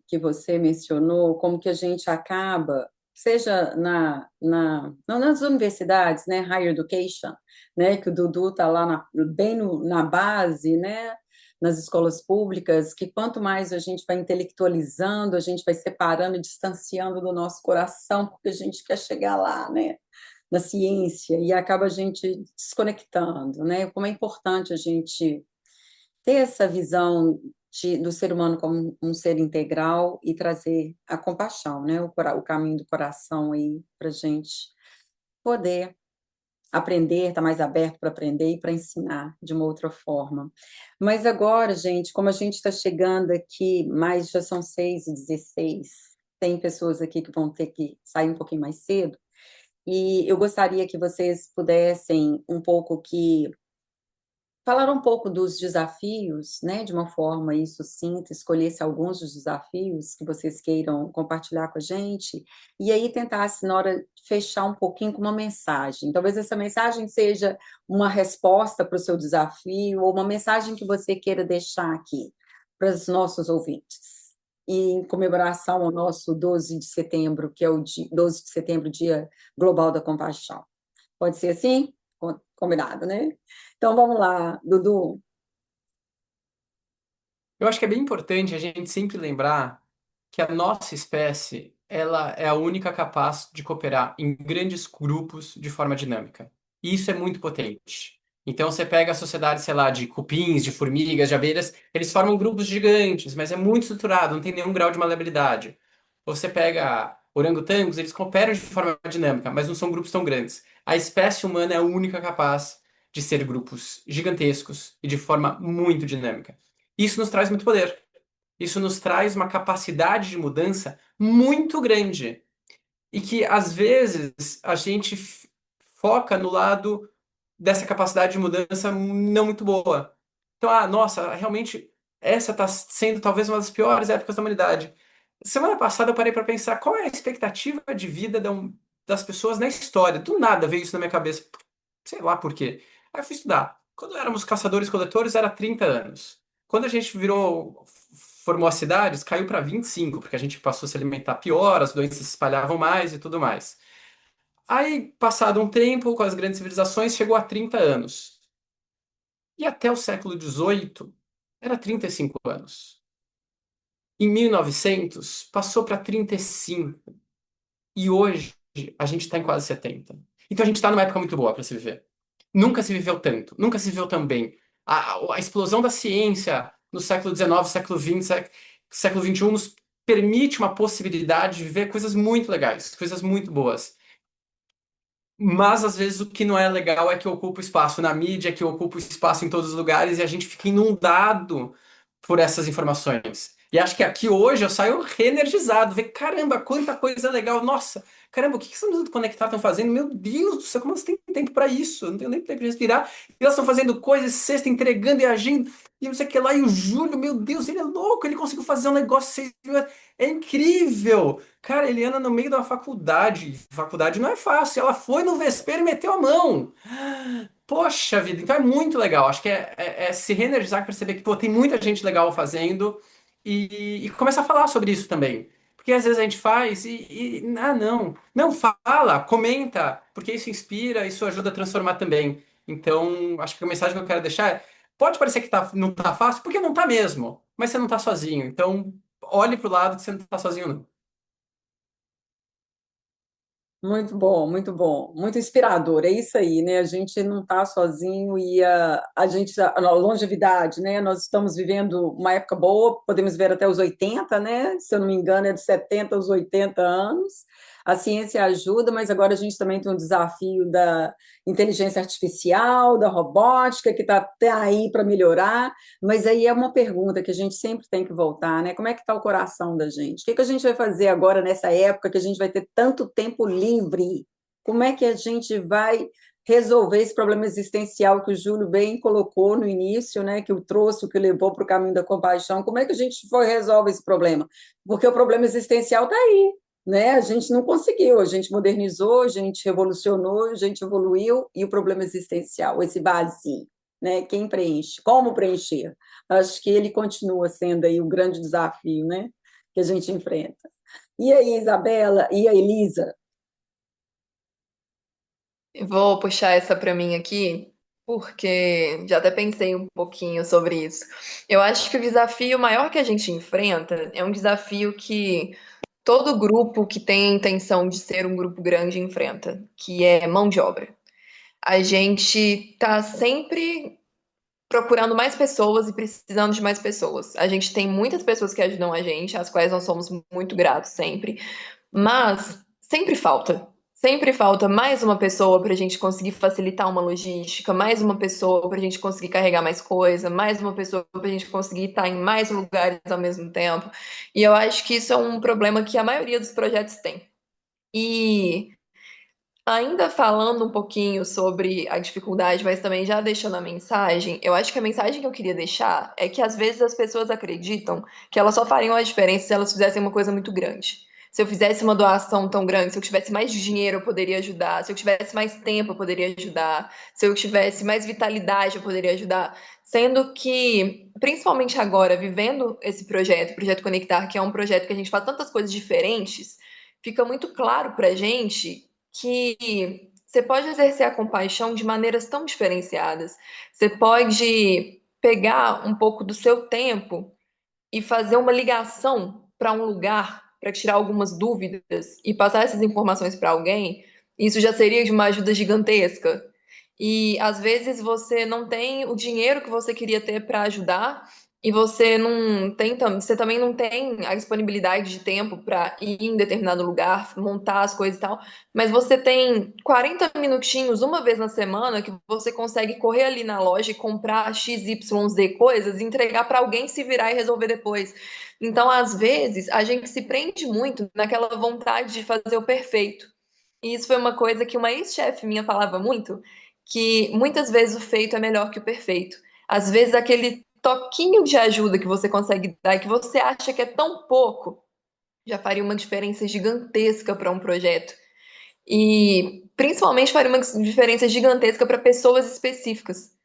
S1: que você mencionou, como que a gente acaba, seja não nas universidades, né, higher education, né, que o Dudu está lá na base, né, nas escolas públicas, que quanto mais a gente vai intelectualizando, a gente vai separando e distanciando do nosso coração, porque a gente quer chegar lá, né, na ciência, e acaba a gente desconectando, né, como é importante a gente ter essa visão do ser humano como um ser integral e trazer a compaixão, né? O caminho do coração aí para a gente poder aprender, estar mais aberto para aprender e para ensinar de uma outra forma. Mas agora, gente, como a gente está chegando aqui, já são 6h16, tem pessoas aqui que vão ter que sair um pouquinho mais cedo, e eu gostaria que vocês pudessem falar um pouco dos desafios, né, de uma forma aí sucinta, escolhesse alguns dos desafios que vocês queiram compartilhar com a gente, e aí tentasse, na hora, fechar um pouquinho com uma mensagem. Talvez essa mensagem seja uma resposta para o seu desafio, ou uma mensagem que você queira deixar aqui para os nossos ouvintes. E em comemoração ao nosso 12 de setembro, que é o 12 de setembro, Dia Global da Compaixão. Pode ser assim? Combinado, né? Então vamos lá, Dudu.
S2: Eu acho que é bem importante a gente sempre lembrar que a nossa espécie, ela é a única capaz de cooperar em grandes grupos de forma dinâmica. E isso é muito potente. Então você pega a sociedade, sei lá, de cupins, de formigas, de abelhas, eles formam grupos gigantes, mas é muito estruturado, não tem nenhum grau de maleabilidade. Ou você pega orangotangos, eles cooperam de forma dinâmica, mas não são grupos tão grandes. A espécie humana é a única capaz de ser grupos gigantescos e de forma muito dinâmica. Isso nos traz muito poder. Isso nos traz uma capacidade de mudança muito grande. E que, às vezes, a gente foca no lado dessa capacidade de mudança não muito boa. Então, nossa, realmente, essa está sendo talvez uma das piores épocas da humanidade. Semana passada eu parei para pensar qual é a expectativa de vida das pessoas na história. Do nada veio isso na minha cabeça. Sei lá por quê. Aí eu fui estudar. Quando éramos caçadores-coletores, era 30 anos. Quando a gente formou as cidades, caiu para 25, porque a gente passou a se alimentar pior, as doenças se espalhavam mais e tudo mais. Aí, passado um tempo, com as grandes civilizações, chegou a 30 anos. E até o século XVIII, era 35 anos. Em 1900, passou para 35. E hoje, a gente está em quase 70. Então, a gente está numa época muito boa para se viver. Nunca se viveu tanto, nunca se viveu tão bem. A explosão da ciência no século XIX, século XX, século XXI nos permite uma possibilidade de viver coisas muito legais, coisas muito boas. Mas às vezes o que não é legal é que ocupa espaço na mídia, que ocupa espaço em todos os lugares e a gente fica inundado por essas informações. E acho que aqui hoje eu saio reenergizado, ver, caramba, quanta coisa legal. Nossa, caramba, o que essas pessoas do Conectar estão fazendo? Meu Deus do céu, como elas têm tempo para isso? Eu não tenho nem tempo de respirar. E elas estão fazendo coisas, sexta, entregando e agindo, e não sei o que lá. E o Júlio, meu Deus, ele é louco, ele conseguiu fazer um negócio. É incrível! Cara, ele anda no meio da faculdade. Faculdade não é fácil. Ela foi no vespeiro e meteu a mão. Poxa vida, então é muito legal. Acho que é se reenergizar, perceber que pô, tem muita gente legal fazendo e começar a falar sobre isso também. Porque às vezes a gente faz não. Não, fala, comenta, porque isso inspira, isso ajuda a transformar também. Então, acho que a mensagem que eu quero deixar é: pode parecer que não tá fácil, porque não tá mesmo, mas você não tá sozinho. Então, olhe pro lado que você não tá sozinho, não.
S1: Muito bom, muito bom, muito inspirador. É isso aí, né? A gente não está sozinho e a longevidade, né? Nós estamos vivendo uma época boa, podemos ver até os 80, né? Se eu não me engano, é de 70 aos 80 anos. a ciência ajuda, mas agora a gente também tem um desafio da inteligência artificial, da robótica, que está até aí para melhorar, mas aí é uma pergunta que a gente sempre tem que voltar, né? Como é que está o coração da gente? O que que a gente vai fazer agora nessa época que a gente vai ter tanto tempo livre? Como é que a gente vai resolver esse problema existencial que o Júlio bem colocou no início, né, que o trouxe, o que levou para o caminho da compaixão? Como é que a gente resolve esse problema? Porque o problema existencial está aí, né? A gente não conseguiu, a gente modernizou, a gente revolucionou, a gente evoluiu, e o problema existencial, esse vazio, né? Quem preenche? Como preencher? Acho que ele continua sendo aí o grande desafio, né, que a gente enfrenta. E aí, Isabela e a Elisa?
S4: Eu vou puxar essa para mim aqui, porque já até pensei um pouquinho sobre isso. Eu acho que o desafio maior que a gente enfrenta é um desafio que todo grupo que tem a intenção de ser um grupo grande enfrenta, que é mão de obra. A gente tá sempre procurando mais pessoas e precisando de mais pessoas. A gente tem muitas pessoas que ajudam a gente, às quais nós somos muito gratos sempre, mas sempre falta. Sempre falta mais uma pessoa para a gente conseguir facilitar uma logística, mais uma pessoa para a gente conseguir carregar mais coisa, mais uma pessoa para a gente conseguir estar em mais lugares ao mesmo tempo. E eu acho que isso é um problema que a maioria dos projetos tem. E ainda falando um pouquinho sobre a dificuldade, mas também já deixando a mensagem, eu acho que a mensagem que eu queria deixar é que às vezes as pessoas acreditam que elas só fariam a diferença se elas fizessem uma coisa muito grande. Se eu fizesse uma doação tão grande, se eu tivesse mais dinheiro, eu poderia ajudar. Se eu tivesse mais tempo, eu poderia ajudar. Se eu tivesse mais vitalidade, eu poderia ajudar. Sendo que, principalmente agora, vivendo esse projeto, o Projeto Conectar, que é um projeto que a gente faz tantas coisas diferentes, fica muito claro pra gente que você pode exercer a compaixão de maneiras tão diferenciadas. Você pode pegar um pouco do seu tempo e fazer uma ligação para um lugar, para tirar algumas dúvidas e passar essas informações para alguém. Isso já seria de uma ajuda gigantesca. E às vezes você não tem o dinheiro que você queria ter para ajudar, e você não tem, você também não tem a disponibilidade de tempo para ir em determinado lugar, montar as coisas e tal, mas você tem 40 minutinhos uma vez na semana que você consegue correr ali na loja e comprar XYZ coisas e entregar para alguém se virar e resolver depois. Então, às vezes, a gente se prende muito naquela vontade de fazer o perfeito. E isso foi uma coisa que uma ex-chefe minha falava muito, que muitas vezes o feito é melhor que o perfeito. Às vezes aquele toquinho de ajuda que você consegue dar e que você acha que é tão pouco, já faria uma diferença gigantesca para um projeto. E principalmente faria uma diferença gigantesca para pessoas específicas.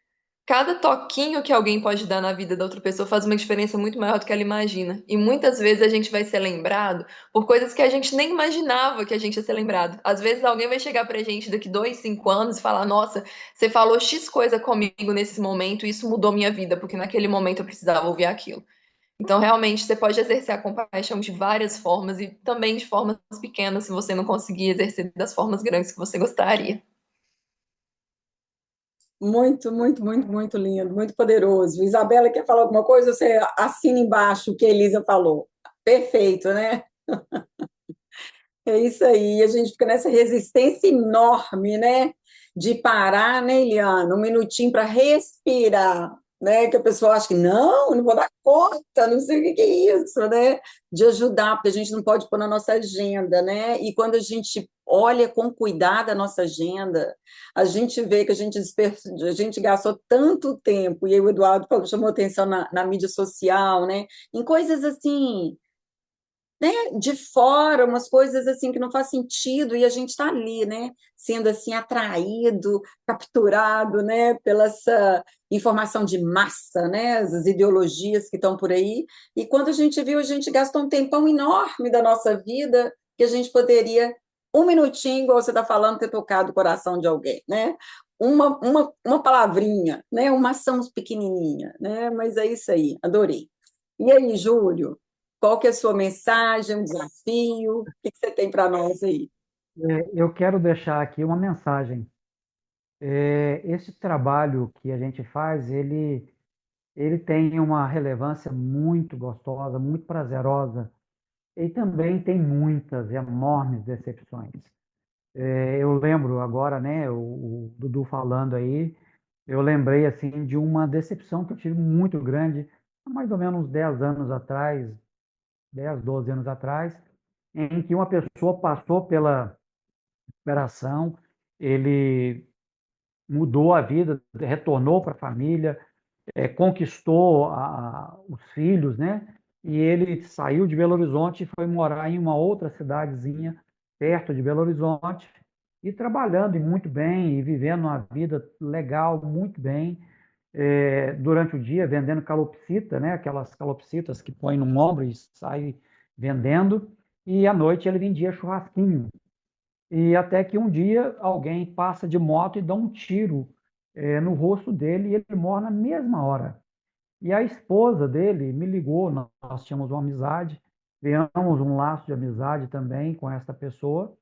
S4: Cada toquinho que alguém pode dar na vida da outra pessoa faz uma diferença muito maior do que ela imagina. E muitas vezes a gente vai ser lembrado por coisas que a gente nem imaginava que a gente ia ser lembrado. Às vezes alguém vai chegar pra gente daqui 2, 5 anos e falar: Nossa, você falou X coisa comigo nesse momento e isso mudou minha vida, porque naquele momento eu precisava ouvir aquilo. Então, realmente, você pode exercer a compaixão de várias formas e também de formas pequenas, se você não conseguir exercer das formas grandes que você gostaria.
S1: Muito, muito, muito, muito lindo, muito poderoso. Isabela, quer falar alguma coisa? Você assina embaixo o que a Elisa falou. Perfeito, né? É isso aí. A gente fica nessa resistência enorme, né? De parar, né, Eliana? Um minutinho para respirar, né? Que a pessoa acha que não, não vou dar conta, não sei o que que é isso, né? De ajudar, porque a gente não pode pôr na nossa agenda, né? E quando a gente olha com cuidado a nossa agenda, a gente vê que a gente gastou tanto tempo, e aí o Eduardo chamou atenção na mídia social, né? Em coisas assim, né, de fora, umas coisas assim que não faz sentido, e a gente está ali, né, sendo assim atraído, capturado, né, pela essa informação de massa, né, as ideologias que estão por aí, e quando a gente viu, a gente gastou um tempão enorme da nossa vida que a gente poderia, um minutinho, igual você está falando, ter tocado o coração de alguém, né, uma palavrinha, né, uma ação pequenininha, né, mas é isso aí, adorei. E aí, Júlio? Qual que é a sua mensagem, um desafio? O que que você tem para nós aí?
S5: Eu quero deixar aqui uma mensagem. Esse trabalho que a gente faz, ele tem uma relevância muito gostosa, muito prazerosa, e também tem muitas enormes decepções. Eu lembro agora, né, o Dudu falando aí, eu lembrei assim de uma decepção que eu tive muito grande, há mais ou menos uns 10 anos atrás, 10, 12 anos atrás, em que uma pessoa passou pela operação, ele mudou a vida, retornou para a família, conquistou os filhos, né? E ele saiu de Belo Horizonte e foi morar em uma outra cidadezinha perto de Belo Horizonte e trabalhando e muito bem e vivendo uma vida legal, muito bem. Durante o dia vendendo calopsita, né? Aquelas calopsitas que põe no ombro e sai vendendo. E à noite ele vendia churrasquinho. E até que um dia alguém passa de moto e dá um tiro no rosto dele e ele morre na mesma hora. E a esposa dele me ligou, nós tínhamos uma amizade, criamos um laço de amizade também com essa pessoa.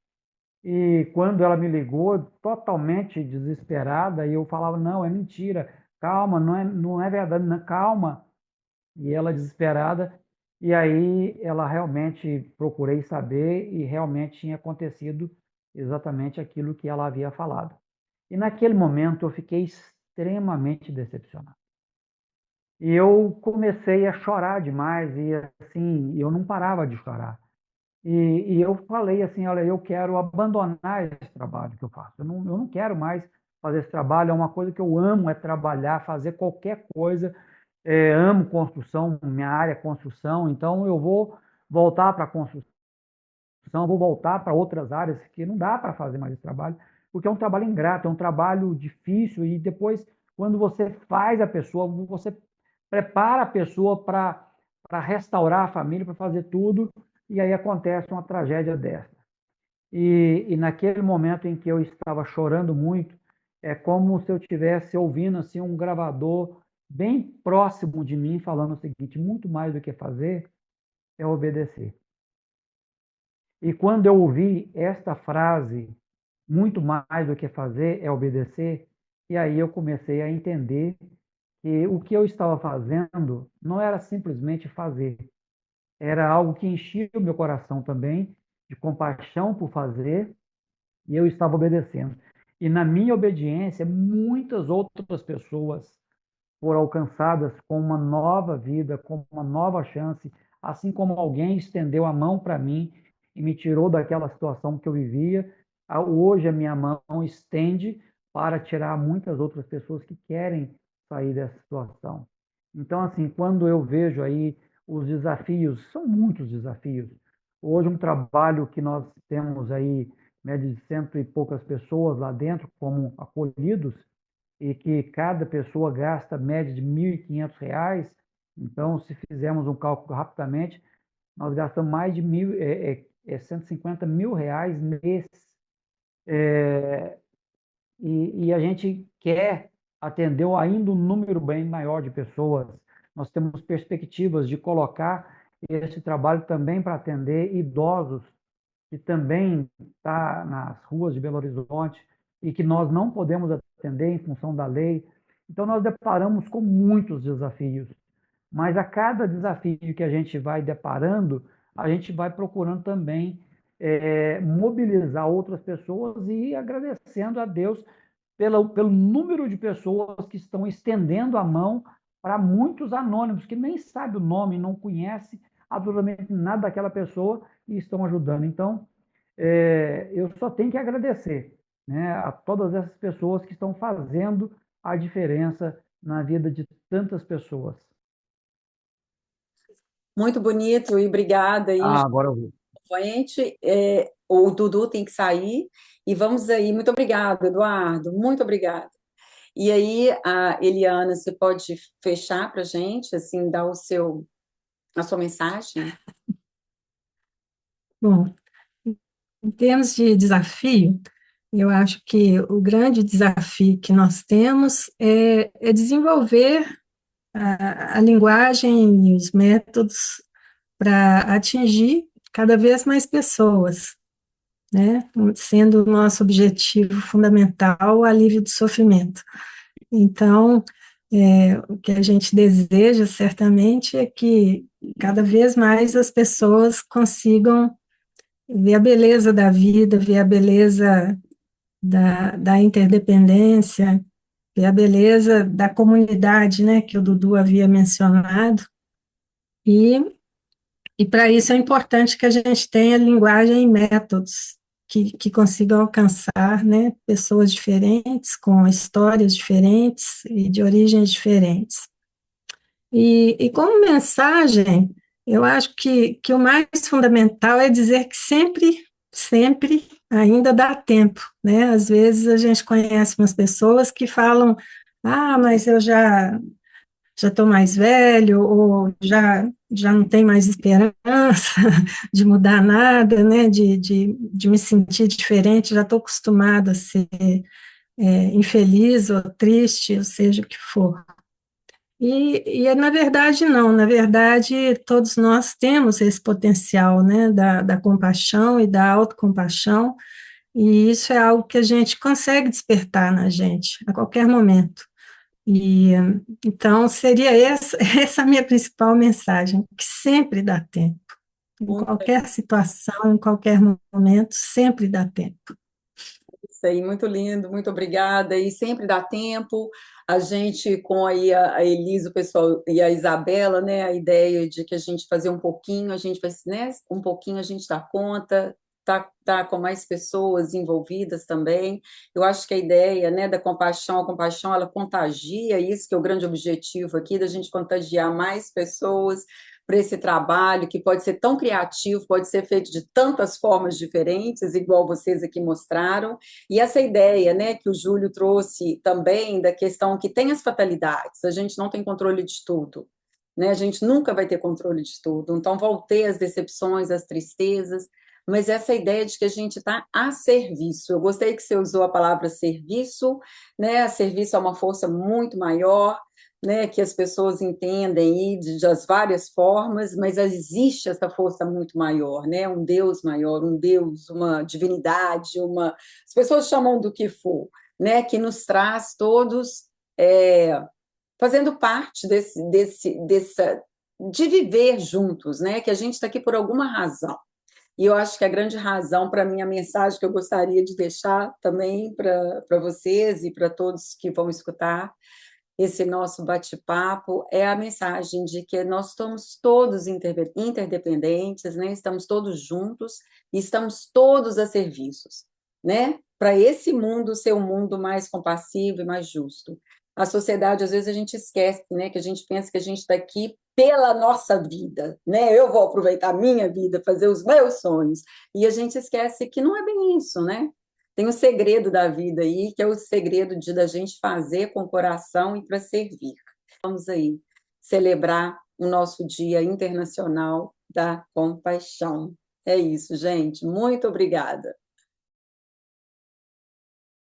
S5: E quando ela me ligou, totalmente desesperada, e eu falava: não, é mentira, calma, não é verdade, não, calma. E ela desesperada, e aí ela realmente procurei saber, e realmente tinha acontecido exatamente aquilo que ela havia falado. E naquele momento eu fiquei extremamente decepcionado. E eu comecei a chorar demais, e assim, eu não parava de chorar. E eu falei assim: olha, eu quero abandonar esse trabalho que eu faço. Eu não quero mais fazer esse trabalho, é uma coisa que eu amo, é trabalhar, fazer qualquer coisa. Amo construção, minha área é construção, então eu vou voltar para a construção, vou voltar para outras áreas que não dá para fazer mais esse trabalho, porque é um trabalho ingrato, é um trabalho difícil, e depois, quando você faz a pessoa, você prepara a pessoa para restaurar a família, para fazer tudo, e aí acontece uma tragédia dessa. E naquele momento em que eu estava chorando muito, é como se eu estivesse ouvindo assim um gravador bem próximo de mim falando o seguinte: muito mais do que fazer é obedecer. E quando eu ouvi esta frase, muito mais do que fazer é obedecer, e aí eu comecei a entender que o que eu estava fazendo não era simplesmente fazer, era algo que enchia o meu coração também de compaixão por fazer, e eu estava obedecendo. E na minha obediência, muitas outras pessoas foram alcançadas com uma nova vida, com uma nova chance, assim como alguém estendeu a mão para mim e me tirou daquela situação que eu vivia. Hoje a minha mão estende para tirar muitas outras pessoas que querem sair dessa situação. Então, assim, quando eu vejo aí os desafios, são muitos desafios. Hoje, um trabalho que nós temos aí, média de 100 e poucas pessoas lá dentro, como acolhidos, e que cada pessoa gasta média de R$ 1.500. Então, se fizermos um cálculo rapidamente, nós gastamos mais de 150 mil reais mês. E a gente quer atender ainda um número bem maior de pessoas. Nós temos perspectivas de colocar esse trabalho também para atender idosos, que também está nas ruas de Belo Horizonte e que nós não podemos atender em função da lei. Então, nós deparamos com muitos desafios, mas a cada desafio que a gente vai deparando, a gente vai procurando também mobilizar outras pessoas e agradecendo a Deus pelo número de pessoas que estão estendendo a mão para muitos anônimos que nem sabem o nome, não conhece absolutamente nada daquela pessoa e estão ajudando. Então, eu só tenho que agradecer, né, a todas essas pessoas que estão fazendo a diferença na vida de tantas pessoas.
S1: Muito bonito e obrigada aí,
S5: Agora eu vi.
S1: gente. O Dudu tem que sair e vamos aí. Muito obrigada, Eduardo. Muito obrigada. E aí, a Eliana, você pode fechar para a gente, assim, dar a sua mensagem?
S6: Bom, em termos de desafio, eu acho que o grande desafio que nós temos é desenvolver a linguagem e os métodos para atingir cada vez mais pessoas, né? Sendo o nosso objetivo fundamental o alívio do sofrimento. Então, o que a gente deseja certamente é que cada vez mais as pessoas consigam ver a beleza da vida, ver a beleza da interdependência, ver a beleza da comunidade, né, que o Dudu havia mencionado, e, e para isso é importante que a gente tenha linguagem e métodos que consigam alcançar, né, pessoas diferentes, com histórias diferentes e de origens diferentes. E como mensagem, eu acho que o mais fundamental é dizer que sempre ainda dá tempo, né? Às vezes a gente conhece umas pessoas que falam, ah, mas eu já estou mais velho, ou já não tenho mais esperança de mudar nada, né? De me sentir diferente, já estou acostumado a ser infeliz ou triste, ou seja o que for. Na verdade, não, na verdade, todos nós temos esse potencial, né, da compaixão e da autocompaixão, e isso é algo que a gente consegue despertar na gente a qualquer momento. E então seria essa a minha principal mensagem, que sempre dá tempo, em
S1: Muito
S6: qualquer situação, em qualquer momento, sempre dá tempo.
S1: Isso aí, muito lindo, muito obrigada. E sempre dá tempo. A gente, com aí a Elisa, o pessoal e a Isabela, né, a ideia de que a gente fazer um pouquinho, a gente vai, né, um pouquinho a gente dá conta, tá com mais pessoas envolvidas também. Eu acho que a ideia, né, da compaixão, a compaixão, ela contagia, isso que é o grande objetivo aqui, da gente contagiar mais pessoas para esse trabalho que pode ser tão criativo, pode ser feito de tantas formas diferentes, igual vocês aqui mostraram. E essa ideia, né, que o Júlio trouxe também da questão que tem as fatalidades, a gente não tem controle de tudo, né? A gente nunca vai ter controle de tudo. Então vão ter as decepções, as tristezas, mas essa ideia de que a gente está a serviço. Eu gostei que você usou a palavra serviço, né? A serviço é uma força muito maior, né, que as pessoas entendem das várias formas, mas existe essa força muito maior, né, um Deus maior, um Deus, uma divindade, as pessoas chamam do que for, né, que nos traz todos fazendo parte de viver juntos, né, que a gente está aqui por alguma razão. E eu acho que a grande razão, para mim, a mensagem que eu gostaria de deixar também para vocês e para todos que vão escutar esse nosso bate-papo é a mensagem de que nós estamos todos interdependentes, né? Estamos todos juntos e estamos todos a serviços, né? Para esse mundo ser um mundo mais compassivo e mais justo. A sociedade, às vezes, a gente esquece, né? Que a gente pensa que a gente está aqui pela nossa vida, né? Eu vou aproveitar a minha vida, fazer os meus sonhos. E a gente esquece que não é bem isso, né? Tem um segredo da vida aí, que é o segredo da gente fazer com o coração e para servir. Vamos aí celebrar o nosso Dia Internacional da Compaixão. É isso, gente. Muito obrigada.